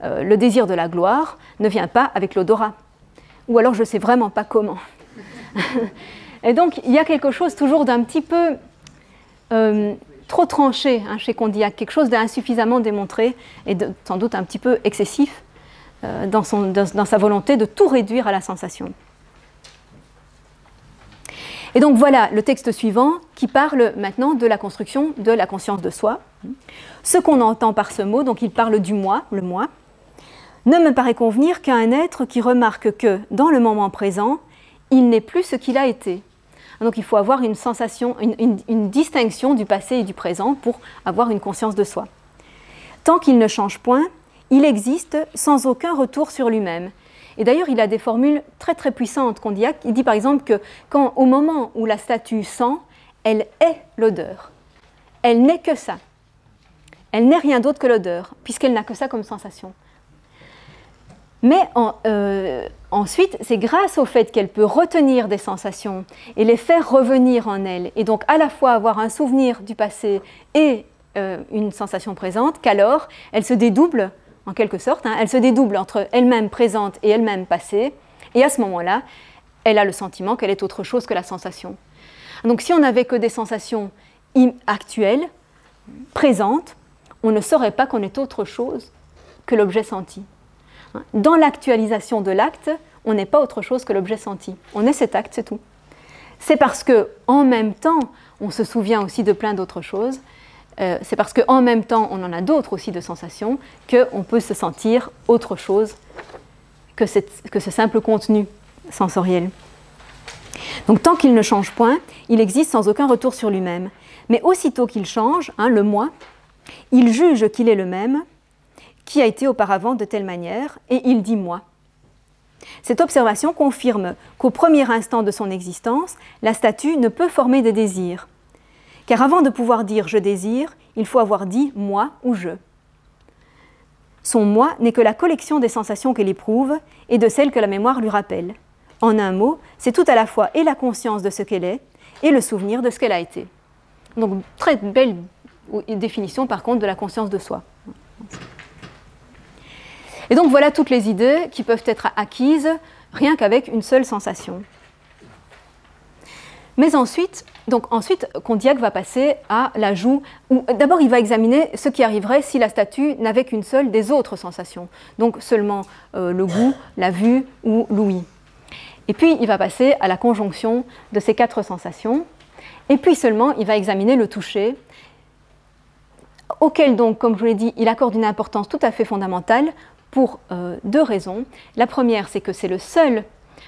Le désir de la gloire ne vient pas avec l'odorat, ou alors je ne sais vraiment pas comment. Et donc, il y a quelque chose toujours d'un petit peu trop tranché chez Condillac, quelque chose d'insuffisamment démontré et sans doute un petit peu excessif dans sa volonté de tout réduire à la sensation. Et donc voilà le texte suivant qui parle maintenant de la construction de la conscience de soi. Ce qu'on entend par ce mot, donc il parle du moi, le moi, ne me paraît convenir qu'à un être qui remarque que, dans le moment présent, il n'est plus ce qu'il a été. Donc il faut avoir une sensation, une distinction du passé et du présent pour avoir une conscience de soi. Tant qu'il ne change point, il existe sans aucun retour sur lui-même. Et d'ailleurs, il a des formules très très puissantes, Condillac. Il dit par exemple que au moment où la statue sent, elle est l'odeur. Elle n'est que ça. Elle n'est rien d'autre que l'odeur, puisqu'elle n'a que ça comme sensation. Mais ensuite, c'est grâce au fait qu'elle peut retenir des sensations et les faire revenir en elle, et donc à la fois avoir un souvenir du passé et une sensation présente, qu'alors elle se dédouble, en quelque sorte, elle se dédouble entre elle-même présente et elle-même passée, et à ce moment-là, elle a le sentiment qu'elle est autre chose que la sensation. Donc si on n'avait que des sensations actuelles, présentes, on ne saurait pas qu'on est autre chose que l'objet senti. Dans l'actualisation de l'acte, on n'est pas autre chose que l'objet senti. On est cet acte, c'est tout. C'est parce qu'en même temps, on se souvient aussi de plein d'autres choses. C'est parce qu'en même temps, on en a d'autres aussi de sensations, qu'on peut se sentir autre chose que ce simple contenu sensoriel. Donc tant qu'il ne change point, il existe sans aucun retour sur lui-même. Mais aussitôt qu'il change, le moi, il juge qu'il est le même, qui a été auparavant de telle manière, et il dit « moi ». Cette observation confirme qu'au premier instant de son existence, la statue ne peut former de désir. Car avant de pouvoir dire « je désire », il faut avoir dit « moi » ou « je ». Son « moi » n'est que la collection des sensations qu'elle éprouve et de celles que la mémoire lui rappelle. En un mot, c'est tout à la fois et la conscience de ce qu'elle est et le souvenir de ce qu'elle a été. Donc, très belle définition par contre de la conscience de soi. Et donc voilà toutes les idées qui peuvent être acquises rien qu'avec une seule sensation. Mais ensuite, Condillac va passer à l'ajout, où d'abord il va examiner ce qui arriverait si la statue n'avait qu'une seule des autres sensations, donc seulement le goût, la vue ou l'ouïe. Et puis il va passer à la conjonction de ces quatre sensations, et puis seulement il va examiner le toucher, auquel donc, comme je vous l'ai dit, il accorde une importance tout à fait fondamentale pour deux raisons. La première, c'est que c'est le seul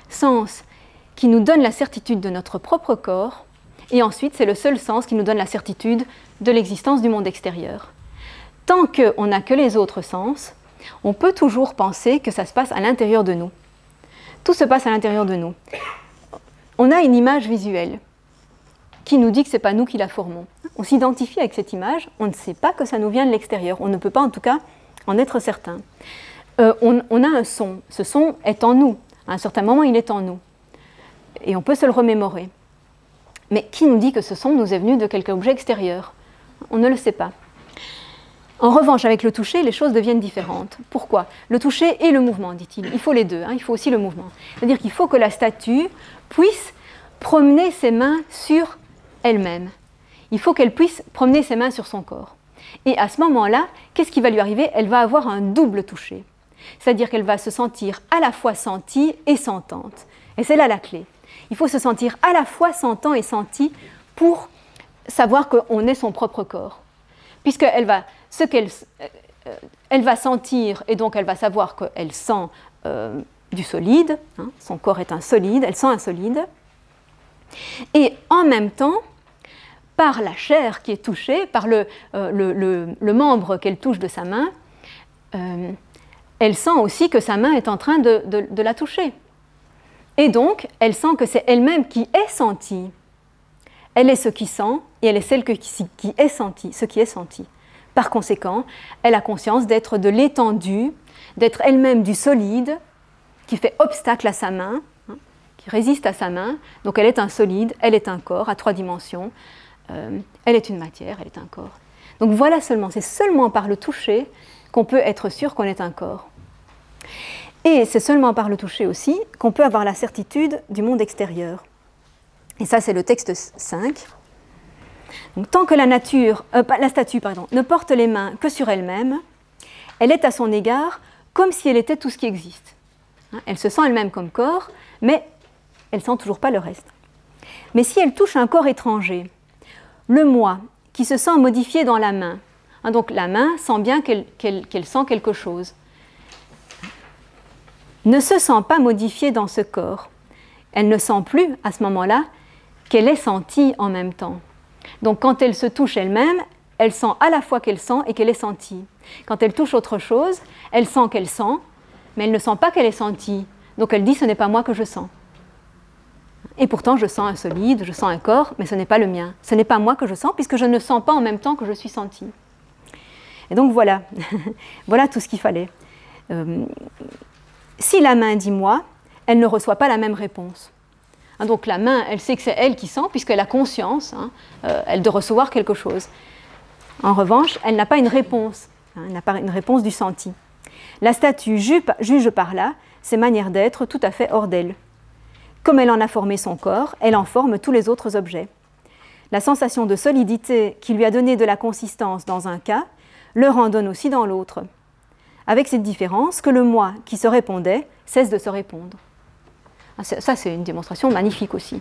sens qui nous donne la certitude de notre propre corps, et ensuite c'est le seul sens qui nous donne la certitude de l'existence du monde extérieur. Tant qu'on n'a que les autres sens, on peut toujours penser que ça se passe à l'intérieur de nous. Tout se passe à l'intérieur de nous. On a une image visuelle qui nous dit que ce n'est pas nous qui la formons. On s'identifie avec cette image, on ne sait pas que ça nous vient de l'extérieur, on ne peut pas en tout cas en être certain. On a un son, ce son est en nous, à un certain moment il est en nous, et on peut se le remémorer. Mais qui nous dit que ce son nous est venu de quelque objet extérieur? On ne le sait pas. En revanche, avec le toucher, les choses deviennent différentes. Pourquoi? Le toucher et le mouvement, dit-il. Il faut les deux, il faut aussi le mouvement. C'est-à-dire qu'il faut que la statue puisse promener ses mains sur elle-même. Il faut qu'elle puisse promener ses mains sur son corps. Et à ce moment-là, qu'est-ce qui va lui arriver? Elle va avoir un double toucher. C'est-à-dire qu'elle va se sentir à la fois sentie et sentante. Et c'est là la clé. Il faut se sentir à la fois sentant et senti pour savoir qu'on est son propre corps. Puisqu'elle va, elle va sentir, et donc elle va savoir qu'elle sent du solide, son corps est un solide, elle sent un solide. Et en même temps, par la chair qui est touchée, par le membre qu'elle touche de sa main, elle sent aussi que sa main est en train de la toucher. Et donc, elle sent que c'est elle-même qui est sentie. Elle est ce qui sent, et elle est celle qui est sentie, ce qui est senti. Par conséquent, elle a conscience d'être de l'étendue, d'être elle-même du solide, qui fait obstacle à sa main, qui résiste à sa main. Donc elle est un solide, elle est un corps à 3 dimensions, elle est une matière, elle est un corps. Donc voilà seulement, c'est seulement par le toucher qu'on peut être sûr qu'on est un corps. Et c'est seulement par le toucher aussi qu'on peut avoir la certitude du monde extérieur. Et ça, c'est le texte 5. Donc, tant que la statue ne porte les mains que sur elle-même, elle est à son égard comme si elle était tout ce qui existe. Elle se sent elle-même comme corps, mais elle ne sent toujours pas le reste. Mais si elle touche un corps étranger, le moi, qui se sent modifié dans la main, donc la main sent bien qu'elle sent quelque chose, ne se sent pas modifiée dans ce corps. Elle ne sent plus, à ce moment-là, qu'elle est sentie en même temps. Donc quand elle se touche elle-même, elle sent à la fois qu'elle sent et qu'elle est sentie. Quand elle touche autre chose, elle sent qu'elle sent, mais elle ne sent pas qu'elle est sentie. Donc elle dit « ce n'est pas moi que je sens ». Et pourtant je sens un solide, je sens un corps, mais ce n'est pas le mien. Ce n'est pas moi que je sens, puisque je ne sens pas en même temps que je suis sentie. Et donc voilà, voilà tout ce qu'il fallait. Si la main dit « moi », elle ne reçoit pas la même réponse. Donc la main, elle sait que c'est elle qui sent, puisqu'elle a conscience, elle de recevoir quelque chose. En revanche, elle n'a pas une réponse, elle n'a pas une réponse du senti. La statue juge par là ses manières d'être tout à fait hors d'elle. Comme elle en a formé son corps, elle en forme tous les autres objets. La sensation de solidité qui lui a donné de la consistance dans un cas, leur en donne aussi dans l'autre. Avec cette différence que le moi qui se répondait cesse de se répondre. Ça, c'est une démonstration magnifique aussi.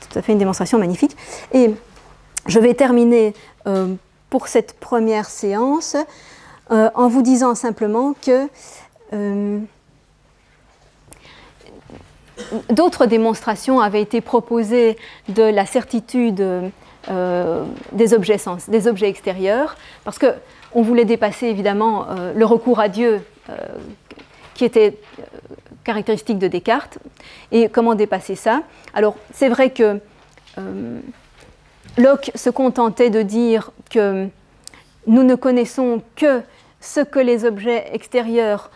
Tout à fait une démonstration magnifique. Et je vais terminer pour cette première séance en vous disant simplement que d'autres démonstrations avaient été proposées de la certitude des objets extérieurs, parce qu'on voulait dépasser évidemment le recours à Dieu qui était caractéristique de Descartes. Et comment dépasser ça? Alors, c'est vrai que Locke se contentait de dire que nous ne connaissons que ce que les objets extérieurs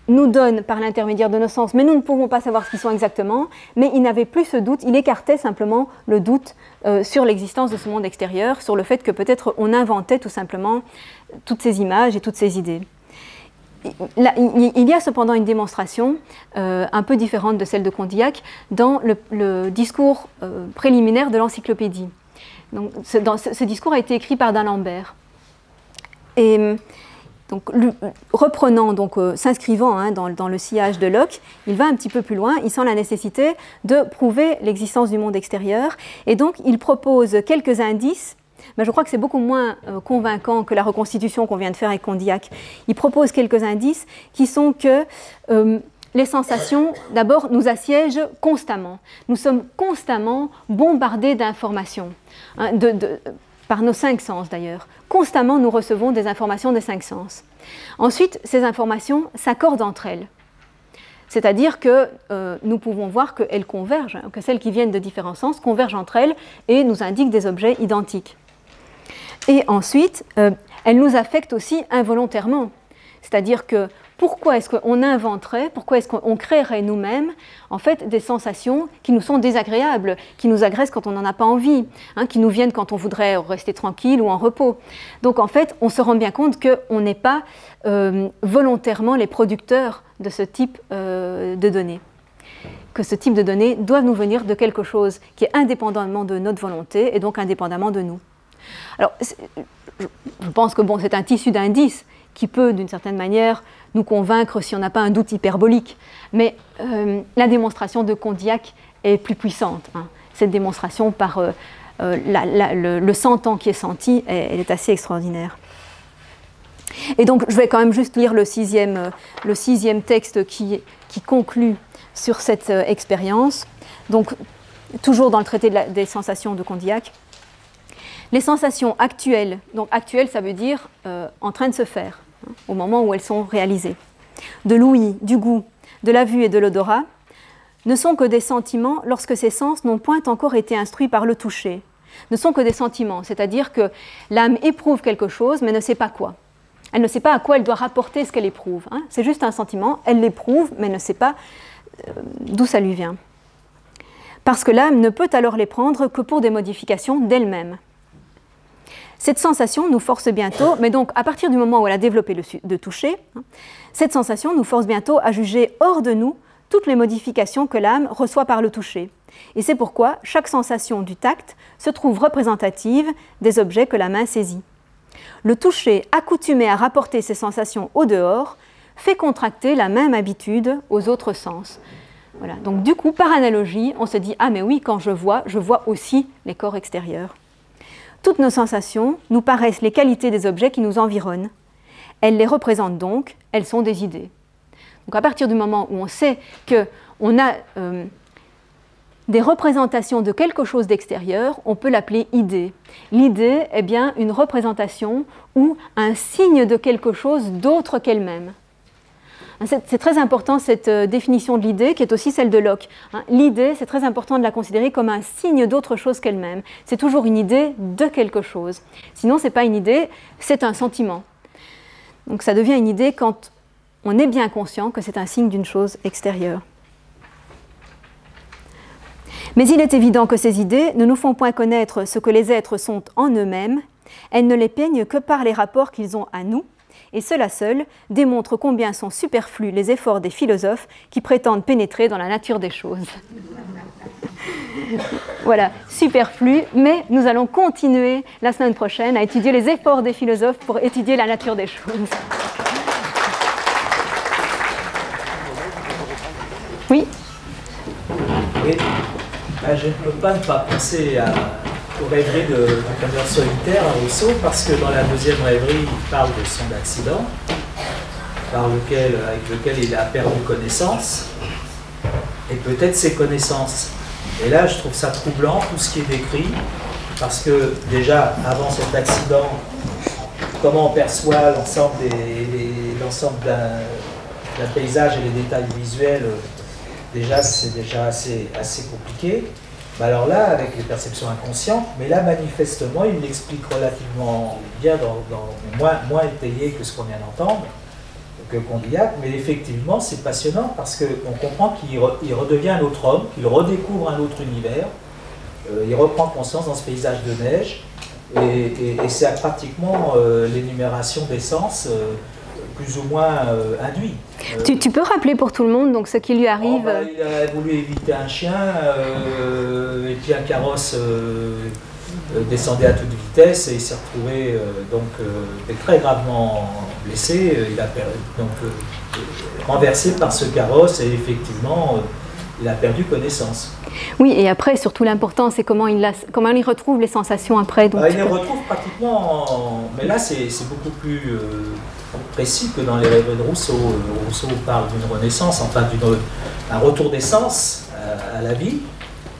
nous donnent par l'intermédiaire de nos sens, mais nous ne pouvons pas savoir ce qu'ils sont exactement. Mais il n'avait plus ce doute, il écartait simplement le doute sur l'existence de ce monde extérieur, sur le fait que peut-être on inventait tout simplement toutes ces images et toutes ces idées. Là, il y a cependant une démonstration un peu différente de celle de Condillac dans le discours préliminaire de l'encyclopédie. Donc, ce discours a été écrit par d'Alembert. Et donc, reprenant, s'inscrivant dans le sillage de Locke, il va un petit peu plus loin, il sent la nécessité de prouver l'existence du monde extérieur. Et donc, il propose quelques indices. Mais je crois que c'est beaucoup moins convaincant que la reconstitution qu'on vient de faire avec Condillac. Il propose quelques indices qui sont que les sensations, d'abord, nous assiègent constamment. Nous sommes constamment bombardés d'informations, par nos 5 sens d'ailleurs. Constamment, nous recevons des informations des 5 sens. Ensuite, ces informations s'accordent entre elles. C'est-à-dire que nous pouvons voir qu'elles convergent, que celles qui viennent de différents sens convergent entre elles et nous indiquent des objets identiques. Et ensuite, elles nous affectent aussi involontairement. C'est-à-dire que pourquoi est-ce qu'on inventerait, pourquoi est-ce qu'on créerait nous-mêmes en fait des sensations qui nous sont désagréables, qui nous agressent quand on n'en a pas envie, qui nous viennent quand on voudrait rester tranquille ou en repos. Donc en fait, on se rend bien compte qu'on n'est pas volontairement les producteurs de ce type de données. Que ce type de données doivent nous venir de quelque chose qui est indépendamment de notre volonté et donc indépendamment de nous. Alors, je pense que c'est un tissu d'indices qui peut, d'une certaine manière, nous convaincre si on n'a pas un doute hyperbolique. Mais la démonstration de Condillac est plus puissante. Cette démonstration par le sentant qui est senti, elle est assez extraordinaire. Et donc, je vais quand même juste lire le sixième texte qui conclut sur cette expérience. Donc, toujours dans le traité des sensations de Condillac. Les sensations actuelles, donc actuelles ça veut dire en train de se faire, au moment où elles sont réalisées, de l'ouïe, du goût, de la vue et de l'odorat, ne sont que des sentiments lorsque ces sens n'ont point encore été instruits par le toucher, ne sont que des sentiments, c'est-à-dire que l'âme éprouve quelque chose, mais ne sait pas quoi. Elle ne sait pas à quoi elle doit rapporter ce qu'elle éprouve. Hein. C'est juste un sentiment, elle l'éprouve, mais ne sait pas d'où ça lui vient. Parce que l'âme ne peut alors les prendre que pour des modifications d'elle-même. Cette sensation nous force bientôt, mais donc à partir du moment où elle a développé le toucher, hein, cette sensation nous force bientôt à juger hors de nous toutes les modifications que l'âme reçoit par le toucher. Et c'est pourquoi chaque sensation du tact se trouve représentative des objets que la main saisit. Le toucher, accoutumé à rapporter ces sensations au dehors, fait contracter la même habitude aux autres sens. Voilà. Donc du coup, par analogie, on se dit « Ah mais oui, quand je vois aussi les corps extérieurs ». Toutes nos sensations nous paraissent les qualités des objets qui nous environnent. Elles les représentent donc, elles sont des idées. Donc à partir du moment où on sait qu'on a des représentations de quelque chose d'extérieur, on peut l'appeler idée. L'idée est bien une représentation ou un signe de quelque chose d'autre qu'elle-même. C'est très important cette définition de l'idée qui est aussi celle de Locke. L'idée, c'est très important de la considérer comme un signe d'autre chose qu'elle-même. C'est toujours une idée de quelque chose. Sinon, ce n'est pas une idée, c'est un sentiment. Donc ça devient une idée quand on est bien conscient que c'est un signe d'une chose extérieure. Mais il est évident que ces idées ne nous font point connaître ce que les êtres sont en eux-mêmes. Elles ne les peignent que par les rapports qu'ils ont à nous, et cela seul démontre combien sont superflus les efforts des philosophes qui prétendent pénétrer dans la nature des choses. Voilà, superflu, mais nous allons continuer la semaine prochaine à étudier les efforts des philosophes pour étudier la nature des choses. Oui ? Oui. Je ne peux pas ne pas penser aux rêveries du rêveur solitaire à Rousseau, parce que dans la deuxième rêverie, il parle de son accident, avec lequel il a perdu connaissance, et peut-être ses connaissances. Et là, je trouve ça troublant, tout ce qui est décrit, parce que déjà, avant cet accident, comment on perçoit l'ensemble d'un paysage et les détails visuels, déjà, c'est déjà assez compliqué. Alors là, avec les perceptions inconscientes, mais là, manifestement, il l'explique relativement bien, moins étayé que ce qu'on vient d'entendre, que Condillac, mais effectivement, c'est passionnant parce qu'on comprend qu'il redevient un autre homme, qu'il redécouvre un autre univers, il reprend conscience dans ce paysage de neige, et c'est pratiquement l'énumération des sens plus ou moins induit. Tu peux rappeler pour tout le monde donc, ce qui lui arrive Il a voulu éviter un chien, et puis un carrosse descendait à toute vitesse et il s'est retrouvé très gravement blessé. Il a renversé par ce carrosse et effectivement il a perdu connaissance. Oui, et après, surtout l'important, c'est comment il retrouve les sensations après. Donc, il les retrouve pratiquement, mais là c'est beaucoup plus précis que dans les rêves de Rousseau. Rousseau parle d'une renaissance, enfin d'un retour des sens à la vie,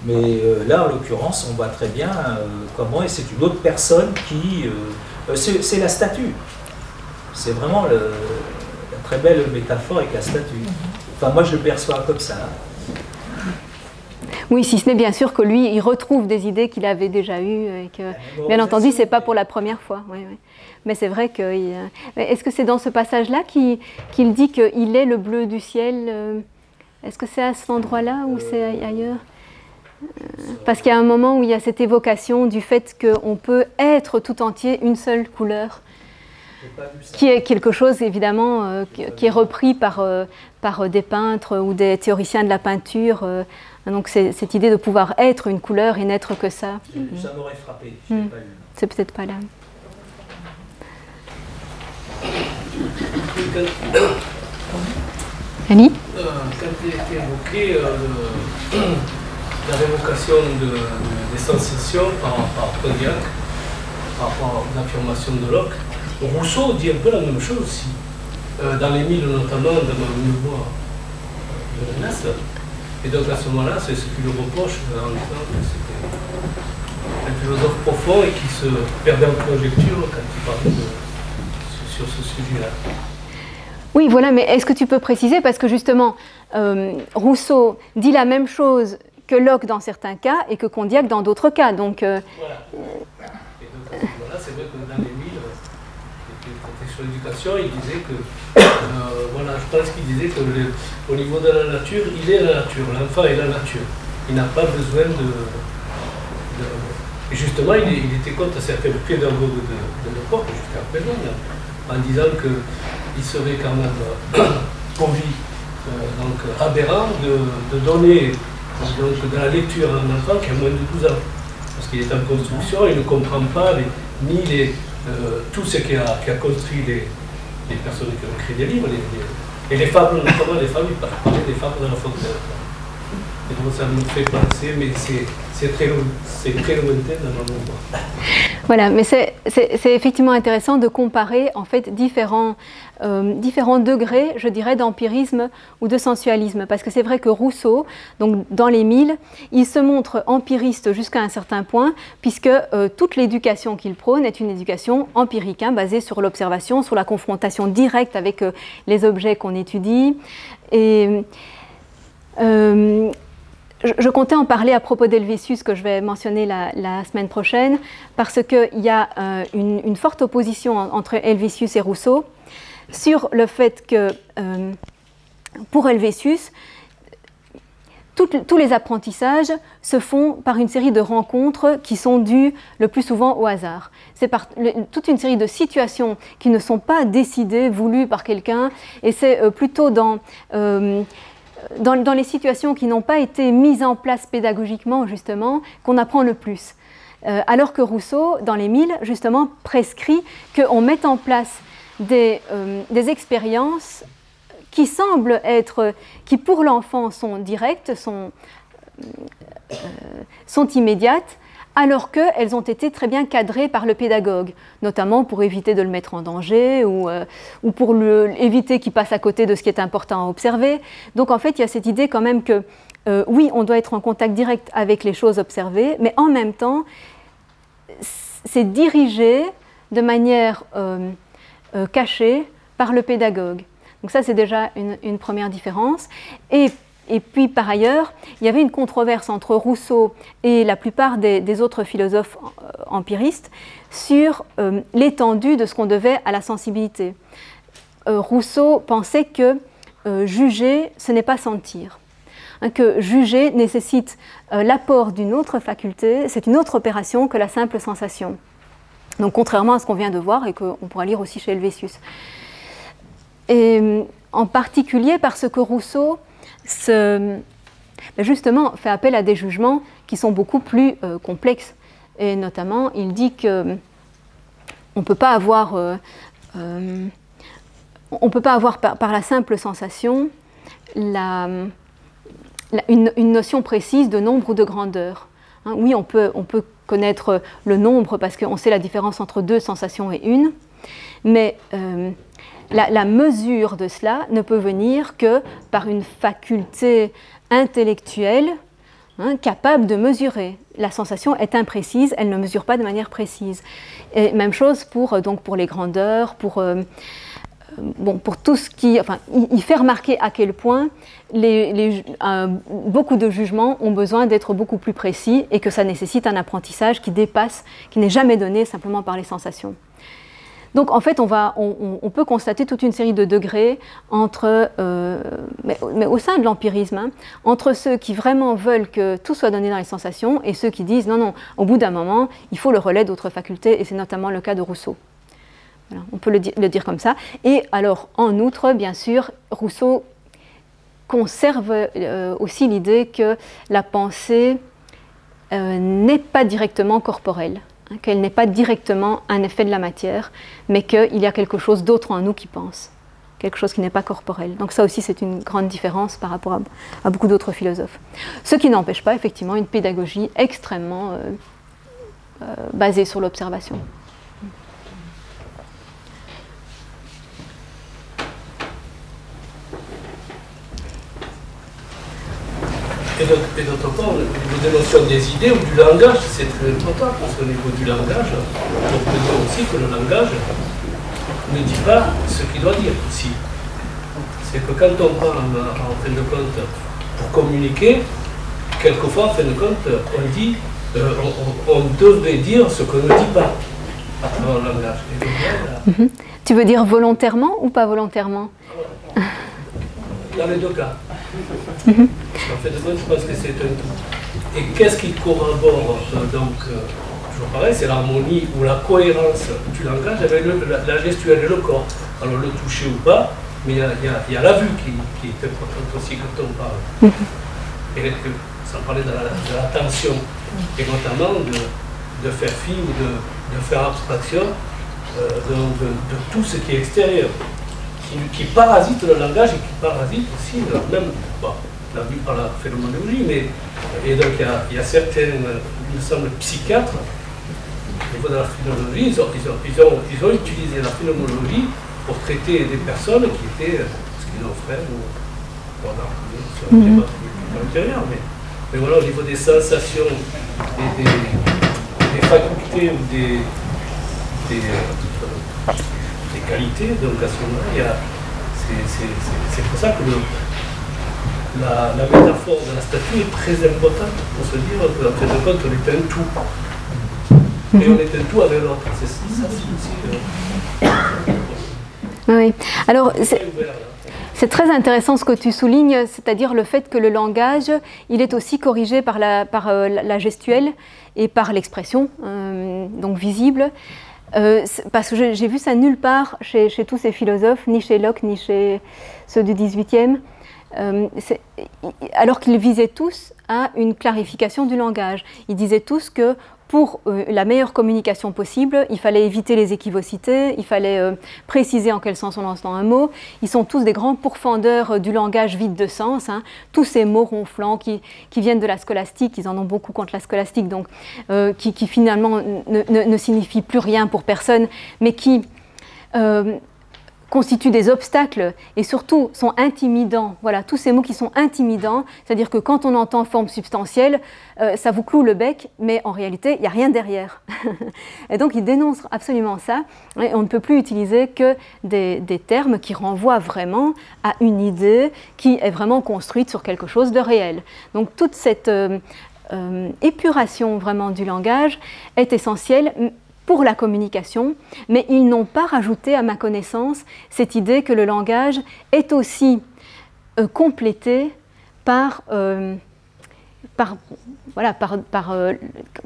mais là en l'occurrence on voit très bien comment, et c'est une autre personne qui... c'est la statue. C'est vraiment la très belle métaphore avec la statue. Enfin moi je le perçois comme ça. Oui, si ce n'est bien sûr que lui, il retrouve des idées qu'il avait déjà eues et que, bien entendu, ce n'est pas pour la première fois. Oui, oui. Mais c'est vrai que... Est-ce que c'est dans ce passage-là qu'il dit qu'il est le bleu du ciel? Est-ce que c'est à cet endroit-là ou c'est ailleurs? Parce qu'il y a un moment où il y a cette évocation du fait qu'on peut être tout entier une seule couleur, qui est quelque chose évidemment qui est repris par des peintres ou des théoriciens de la peinture. Donc c'est cette idée de pouvoir être une couleur et n'être que ça. Ça m'aurait frappé, je n'ai pas lu. C'est peut-être pas là. Ali ? Quand il a été évoqué la révocation des sensations par Condillac, par rapport à l'affirmation de Locke, Rousseau dit un peu la même chose aussi. Dans les Milles, notamment, dans le Miroir de la Nasse. Et donc à ce moment-là, c'est ce qu'il lui reproche en disant que c'était un philosophe profond et qui se perdait en conjecture quand il parlait sur ce sujet-là. Oui, voilà, mais est-ce que tu peux préciser, parce que justement, Rousseau dit la même chose que Locke dans certains cas et que Condillac dans d'autres cas. Donc, voilà. Et donc, voilà, c'est vrai que dans les 1000, qui était sur l'éducation, il disait que, voilà, je pense qu'il disait qu'au niveau de la nature, il est la nature, l'enfant est la nature. Il n'a pas besoin Et justement, il était contre certains pédagogues de l'époque, jusqu'à présent, en disant qu'il serait quand même pour lui donc, aberrant de donner donc, de la lecture à un enfant qui a moins de 12 ans. Parce qu'il est en construction, il ne comprend pas tout ce qui a construit les personnes qui ont créé des livres, et les fables, notamment les fables, il parlait des fables de La Fontaine. Et donc ça me fait penser, mais c'est très lointain dans mon mémoire. Voilà, mais c'est effectivement intéressant de comparer en fait différents degrés, je dirais, d'empirisme ou de sensualisme. Parce que c'est vrai que Rousseau, donc dans les 1000, il se montre empiriste jusqu'à un certain point, puisque toute l'éducation qu'il prône est une éducation empirique, hein, basée sur l'observation, sur la confrontation directe avec les objets qu'on étudie. Et je comptais en parler à propos d'Helvétius, que je vais mentionner la semaine prochaine, parce qu'il y a une forte opposition entre Helvétius et Rousseau sur le fait que, pour Helvétius, tous les apprentissages se font par une série de rencontres qui sont dues le plus souvent au hasard. C'est par toute une série de situations qui ne sont pas décidées, voulues par quelqu'un, et c'est plutôt dans les situations qui n'ont pas été mises en place pédagogiquement, justement, qu'on apprend le plus. Alors que Rousseau, dans les 1000, justement, prescrit qu'on mette en place des expériences qui semblent être, qui pour l'enfant sont directes, sont immédiates, alors qu'elles ont été très bien cadrées par le pédagogue, notamment pour éviter de le mettre en danger ou pour éviter qu'il passe à côté de ce qui est important à observer. Donc en fait, il y a cette idée quand même que oui, on doit être en contact direct avec les choses observées, mais en même temps, c'est dirigé de manière cachée par le pédagogue. Donc ça, c'est déjà une première différence. Et puis, par ailleurs, il y avait une controverse entre Rousseau et la plupart des autres philosophes empiristes sur l'étendue de ce qu'on devait à la sensibilité. Rousseau pensait que juger, ce n'est pas sentir. Hein, que juger nécessite l'apport d'une autre faculté, c'est une autre opération que la simple sensation. Donc, contrairement à ce qu'on vient de voir et qu'on pourra lire aussi chez Helvétius. Et en particulier parce que Rousseau justement fait appel à des jugements qui sont beaucoup plus complexes. Et notamment, il dit qu'on ne peut pas avoir, par la simple sensation une notion précise de nombre ou de grandeur. Hein, oui, on peut connaître le nombre parce qu'on sait la différence entre deux sensations et une, mais la mesure de cela ne peut venir que par une faculté intellectuelle, hein, capable de mesurer. La sensation est imprécise, elle ne mesure pas de manière précise. Et même chose pour les grandeurs, pour tout ce qui... Enfin, il fait remarquer à quel point beaucoup de jugements ont besoin d'être beaucoup plus précis et que ça nécessite un apprentissage qui dépasse, qui n'est jamais donné simplement par les sensations. Donc en fait, on peut constater toute une série de degrés entre, mais au sein de l'empirisme, hein, entre ceux qui vraiment veulent que tout soit donné dans les sensations et ceux qui disent non, au bout d'un moment, il faut le relais d'autres facultés, et c'est notamment le cas de Rousseau. Voilà, on peut le dire comme ça. Et alors, en outre, bien sûr, Rousseau conserve aussi l'idée que la pensée n'est pas directement corporelle. Qu'elle n'est pas directement un effet de la matière, mais qu'il y a quelque chose d'autre en nous qui pense, quelque chose qui n'est pas corporel. Donc ça aussi, c'est une grande différence par rapport à beaucoup d'autres philosophes. Ce qui n'empêche pas, effectivement, une pédagogie extrêmement basée sur l'observation. Et d'autre part, au niveau des notions des idées ou du langage, c'est très important, parce qu'au niveau du langage, on peut dire aussi que le langage ne dit pas ce qu'il doit dire ici. C'est que quand on parle, en fin de compte, pour communiquer, quelquefois, en fin de compte, on dit, on devrait dire ce qu'on ne dit pas à travers le langage. Et donc, là, Tu veux dire volontairement ou pas volontairement? Dans les deux cas. En fait, je pense que c'est un tout. Et qu'est-ce qui corrobore toujours pareil, c'est l'harmonie ou la cohérence du langage avec la gestuelle et le corps. Alors le toucher ou pas, mais il y a la vue qui est importante aussi quand on parle. Et sans parler de l'attention, et notamment de faire fi ou de faire abstraction de tout ce qui est extérieur, qui parasite le langage et qui parasite aussi même la vue par la phénoménologie. Et donc il y a certains, il me semble, psychiatres, au niveau de la phénoménologie, ils ont utilisé la phénoménologie pour traiter des personnes qui étaient schizophrènes ou sur le débat intérieur, mais voilà, au niveau des sensations, des facultés ou des qualités, donc à ce moment-là, c'est pour ça que la métaphore de la statue est très importante pour se dire qu'en fin de compte, on est un tout. Et on est un tout avec l'autre. C'est ça, c'est aussi. Oui. Alors, c'est très intéressant ce que tu soulignes, c'est-à-dire le fait que le langage, il est aussi corrigé par la gestuelle et par l'expression, donc visible. Parce que j'ai vu ça nulle part chez tous ces philosophes, ni chez Locke, ni chez ceux du XVIIIe, alors qu'ils visaient tous à une clarification du langage. Ils disaient tous que pour la meilleure communication possible, il fallait éviter les équivocités, il fallait préciser en quel sens on lance un mot. Ils sont tous des grands pourfendeurs du langage vide de sens, hein. Tous ces mots ronflants qui viennent de la scolastique, ils en ont beaucoup contre la scolastique, donc qui finalement ne signifient plus rien pour personne, mais qui constituent des obstacles et surtout sont intimidants. Voilà, tous ces mots qui sont intimidants, c'est-à-dire que quand on entend forme substantielle, ça vous cloue le bec, mais en réalité, il n'y a rien derrière. Et donc, ils dénoncent absolument ça. Et on ne peut plus utiliser que des termes qui renvoient vraiment à une idée qui est vraiment construite sur quelque chose de réel. Donc, toute cette épuration vraiment du langage est essentielle pour la communication, mais ils n'ont pas rajouté, à ma connaissance, cette idée que le langage est aussi complété par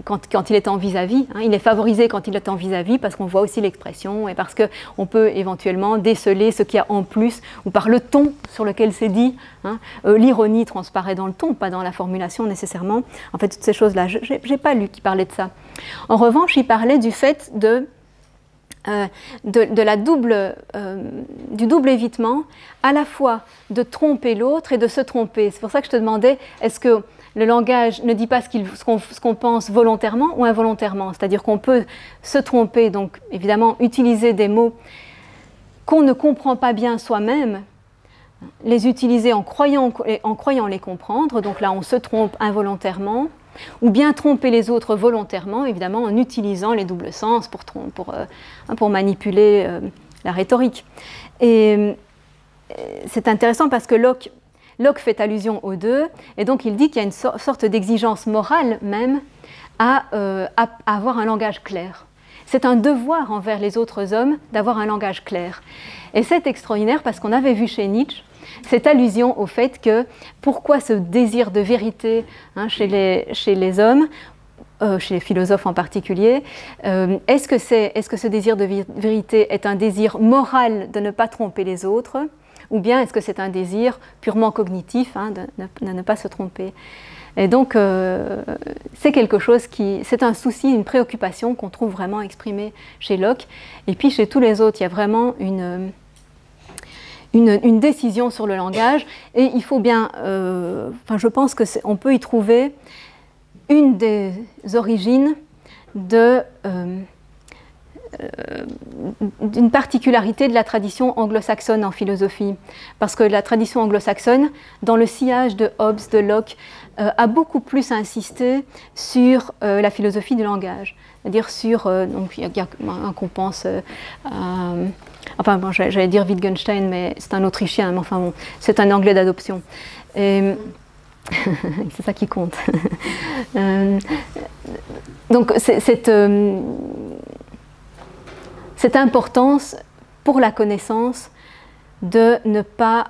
quand il est en vis-à-vis. Hein, il est favorisé quand il est en vis-à-vis parce qu'on voit aussi l'expression et parce qu'on peut éventuellement déceler ce qu'il y a en plus ou par le ton sur lequel c'est dit. Hein. L'ironie transparaît dans le ton, pas dans la formulation nécessairement. En fait, toutes ces choses-là, je n'ai pas lu qui parlait de ça. En revanche, il parlait du fait du double évitement, à la fois de tromper l'autre et de se tromper. C'est pour ça que je te demandais, est-ce que le langage ne dit pas ce qu'on pense volontairement ou involontairement? C'est-à-dire qu'on peut se tromper, donc évidemment utiliser des mots qu'on ne comprend pas bien soi-même, les utiliser en croyant les comprendre, donc là on se trompe involontairement, ou bien tromper les autres volontairement, évidemment en utilisant les doubles sens pour manipuler la rhétorique. Et c'est intéressant parce que Locke fait allusion aux deux, et donc il dit qu'il y a une sorte d'exigence morale même à avoir un langage clair. C'est un devoir envers les autres hommes d'avoir un langage clair. Et c'est extraordinaire parce qu'on avait vu chez Nietzsche cette allusion au fait que pourquoi ce désir de vérité chez les hommes, chez les philosophes en particulier, est-ce que ce désir de vérité est un désir moral de ne pas tromper les autres, ou bien est-ce que c'est un désir purement cognitif de ne pas se tromper? Et donc, c'est quelque chose c'est un souci, une préoccupation qu'on trouve vraiment exprimée chez Locke. Et puis chez tous les autres, il y a vraiment une décision sur le langage. Et il faut bien, je pense qu'on peut y trouver une des origines d'une particularité de la tradition anglo-saxonne en philosophie. Parce que la tradition anglo-saxonne, dans le sillage de Hobbes, de Locke, a beaucoup plus insisté sur la philosophie du langage. C'est-à-dire sur, donc il y a qu'on pense, j'allais dire Wittgenstein, mais c'est un Autrichien, mais enfin bon, c'est un Anglais d'adoption. Et c'est ça qui compte. Donc cette importance pour la connaissance de ne pas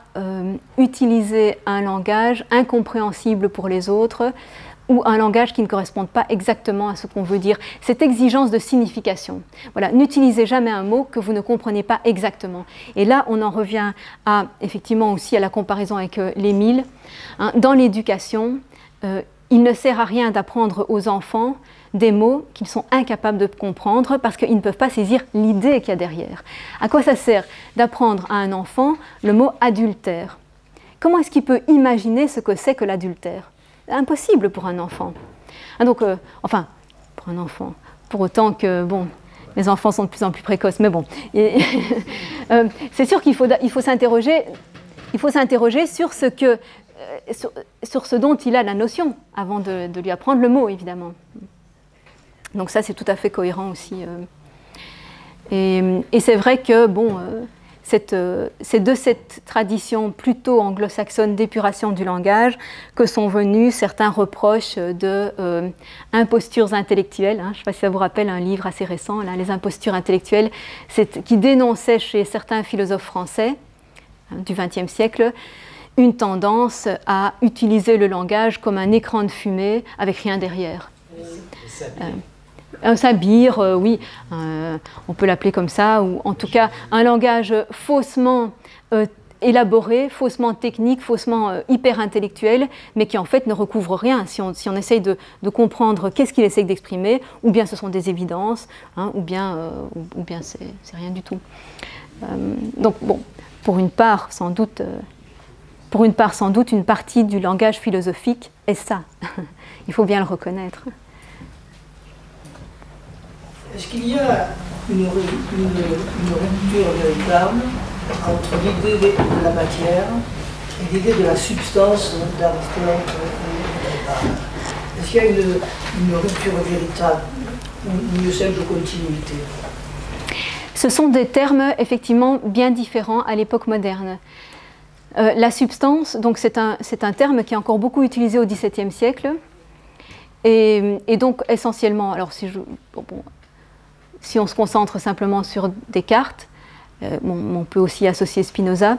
utiliser un langage incompréhensible pour les autres ou un langage qui ne corresponde pas exactement à ce qu'on veut dire. Cette exigence de signification. Voilà, n'utilisez jamais un mot que vous ne comprenez pas exactement. Et là, on en revient à, effectivement aussi à la comparaison avec l'Émile. Hein, dans l'éducation, il ne sert à rien d'apprendre aux enfants des mots qu'ils sont incapables de comprendre parce qu'ils ne peuvent pas saisir l'idée qu'il y a derrière. À quoi ça sert d'apprendre à un enfant le mot adultère? Comment est-ce qu'il peut imaginer ce que c'est que l'adultère? Impossible pour un enfant. Hein, donc, enfin, pour un enfant, pour autant que, bon, les enfants sont de plus en plus précoces, mais bon. C'est sûr qu'il faut s'interroger sur ce que, sur ce dont il a la notion avant de lui apprendre le mot, évidemment. Donc ça, c'est tout à fait cohérent aussi. Et c'est vrai que, bon, c'est de cette tradition plutôt anglo-saxonne d'épuration du langage que sont venus certains reproches d'impostures intellectuelles. Hein. Je ne sais pas si ça vous rappelle un livre assez récent, là, Les impostures intellectuelles, qui dénonçait chez certains philosophes français du XXe siècle une tendance à utiliser le langage comme un écran de fumée avec rien derrière. Un sabir, oui, on peut l'appeler comme ça, ou en tout cas un langage faussement élaboré, faussement technique, faussement hyper intellectuel, mais qui en fait ne recouvre rien. Si on essaye de comprendre qu'est-ce qu'il essaye d'exprimer, ou bien ce sont des évidences, hein, ou bien c'est rien du tout. Donc bon, pour une part sans doute, une partie du langage philosophique est ça. Il faut bien le reconnaître. Est-ce qu'il y a une rupture véritable entre l'idée de la matière et l'idée de la substance d'Aristote? Est-ce qu'il y a une rupture véritable ou une simple continuité? Ce sont des termes effectivement bien différents à l'époque moderne. La substance, donc c'est un terme qui est encore beaucoup utilisé au XVIIe siècle et donc essentiellement, alors si on se concentre simplement sur Descartes, on peut aussi associer Spinoza,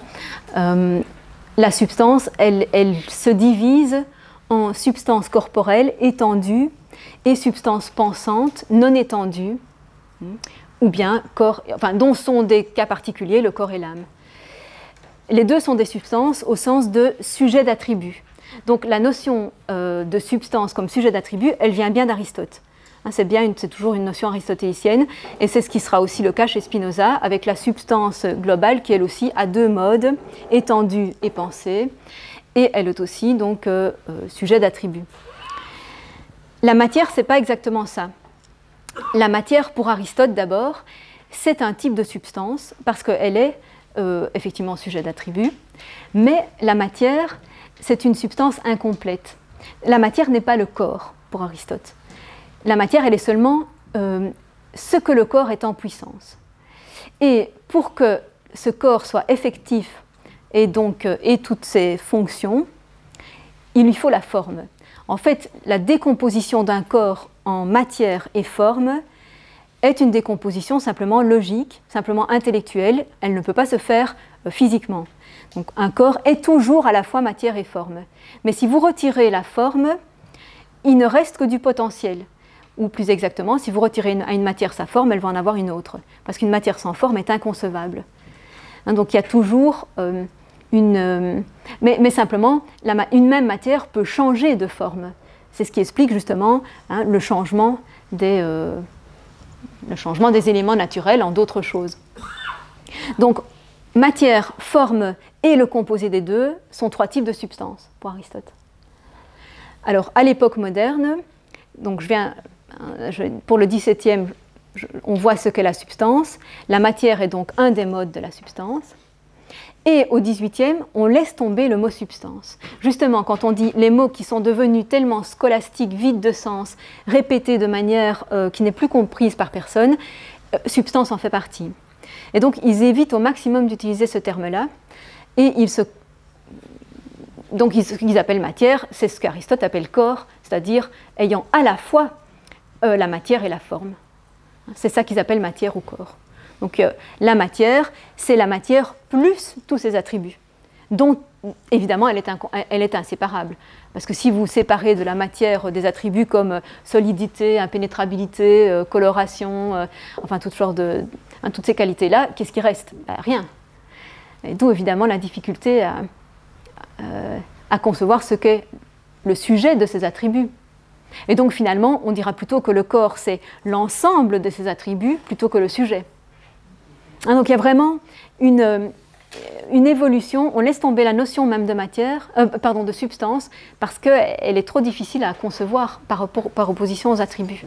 la substance, elle se divise en substance corporelle étendue et substance pensante non étendue, ou bien corps, enfin, dont sont des cas particuliers le corps et l'âme. Les deux sont des substances au sens de sujet d'attribut. Donc la notion de substance comme sujet d'attribut, elle vient bien d'Aristote. C'est toujours une notion aristotélicienne, et c'est ce qui sera aussi le cas chez Spinoza, avec la substance globale qui elle aussi a deux modes, étendue et pensée, et elle est aussi donc sujet d'attribut. La matière, c'est pas exactement ça. La matière, pour Aristote d'abord, c'est un type de substance, parce qu'elle est effectivement sujet d'attribut, mais la matière, c'est une substance incomplète. La matière n'est pas le corps, pour Aristote. La matière, elle est seulement ce que le corps est en puissance. Et pour que ce corps soit effectif et donc ait toutes ses fonctions, il lui faut la forme. En fait, la décomposition d'un corps en matière et forme est une décomposition simplement logique, simplement intellectuelle. Elle ne peut pas se faire physiquement. Donc un corps est toujours à la fois matière et forme. Mais si vous retirez la forme, il ne reste que du potentiel. Ou plus exactement, si vous retirez à une matière sa forme, elle va en avoir une autre. Parce qu'une matière sans forme est inconcevable. Hein, donc il y a toujours mais simplement, une même matière peut changer de forme. C'est ce qui explique justement le changement des éléments naturels en d'autres choses. Donc matière, forme et le composé des deux sont trois types de substances pour Aristote. Alors à l'époque moderne, donc pour le XVIIe, on voit ce qu'est la substance. La matière est donc un des modes de la substance. Et au XVIIIe, on laisse tomber le mot substance. Justement, quand on dit les mots qui sont devenus tellement scolastiques, vides de sens, répétés de manière qui n'est plus comprise par personne, substance en fait partie. Et donc, ils évitent au maximum d'utiliser ce terme-là, et donc ce qu'ils appellent matière, c'est ce qu'Aristote appelle corps, c'est-à-dire ayant à la fois la matière et la forme. C'est ça qu'ils appellent matière ou corps. Donc la matière, c'est la matière plus tous ses attributs, dont évidemment elle est inséparable. Parce que si vous séparez de la matière des attributs comme solidité, impénétrabilité, coloration, enfin toutes ces qualités-là, qu'est-ce qui reste? Ben, rien. Et d'où évidemment la difficulté à concevoir ce qu'est le sujet de ces attributs. Et donc finalement, on dira plutôt que le corps, c'est l'ensemble de ces attributs plutôt que le sujet. Hein, donc il y a vraiment une évolution, on laisse tomber la notion même de matière, de substance, parce qu'elle est trop difficile à concevoir par opposition aux attributs.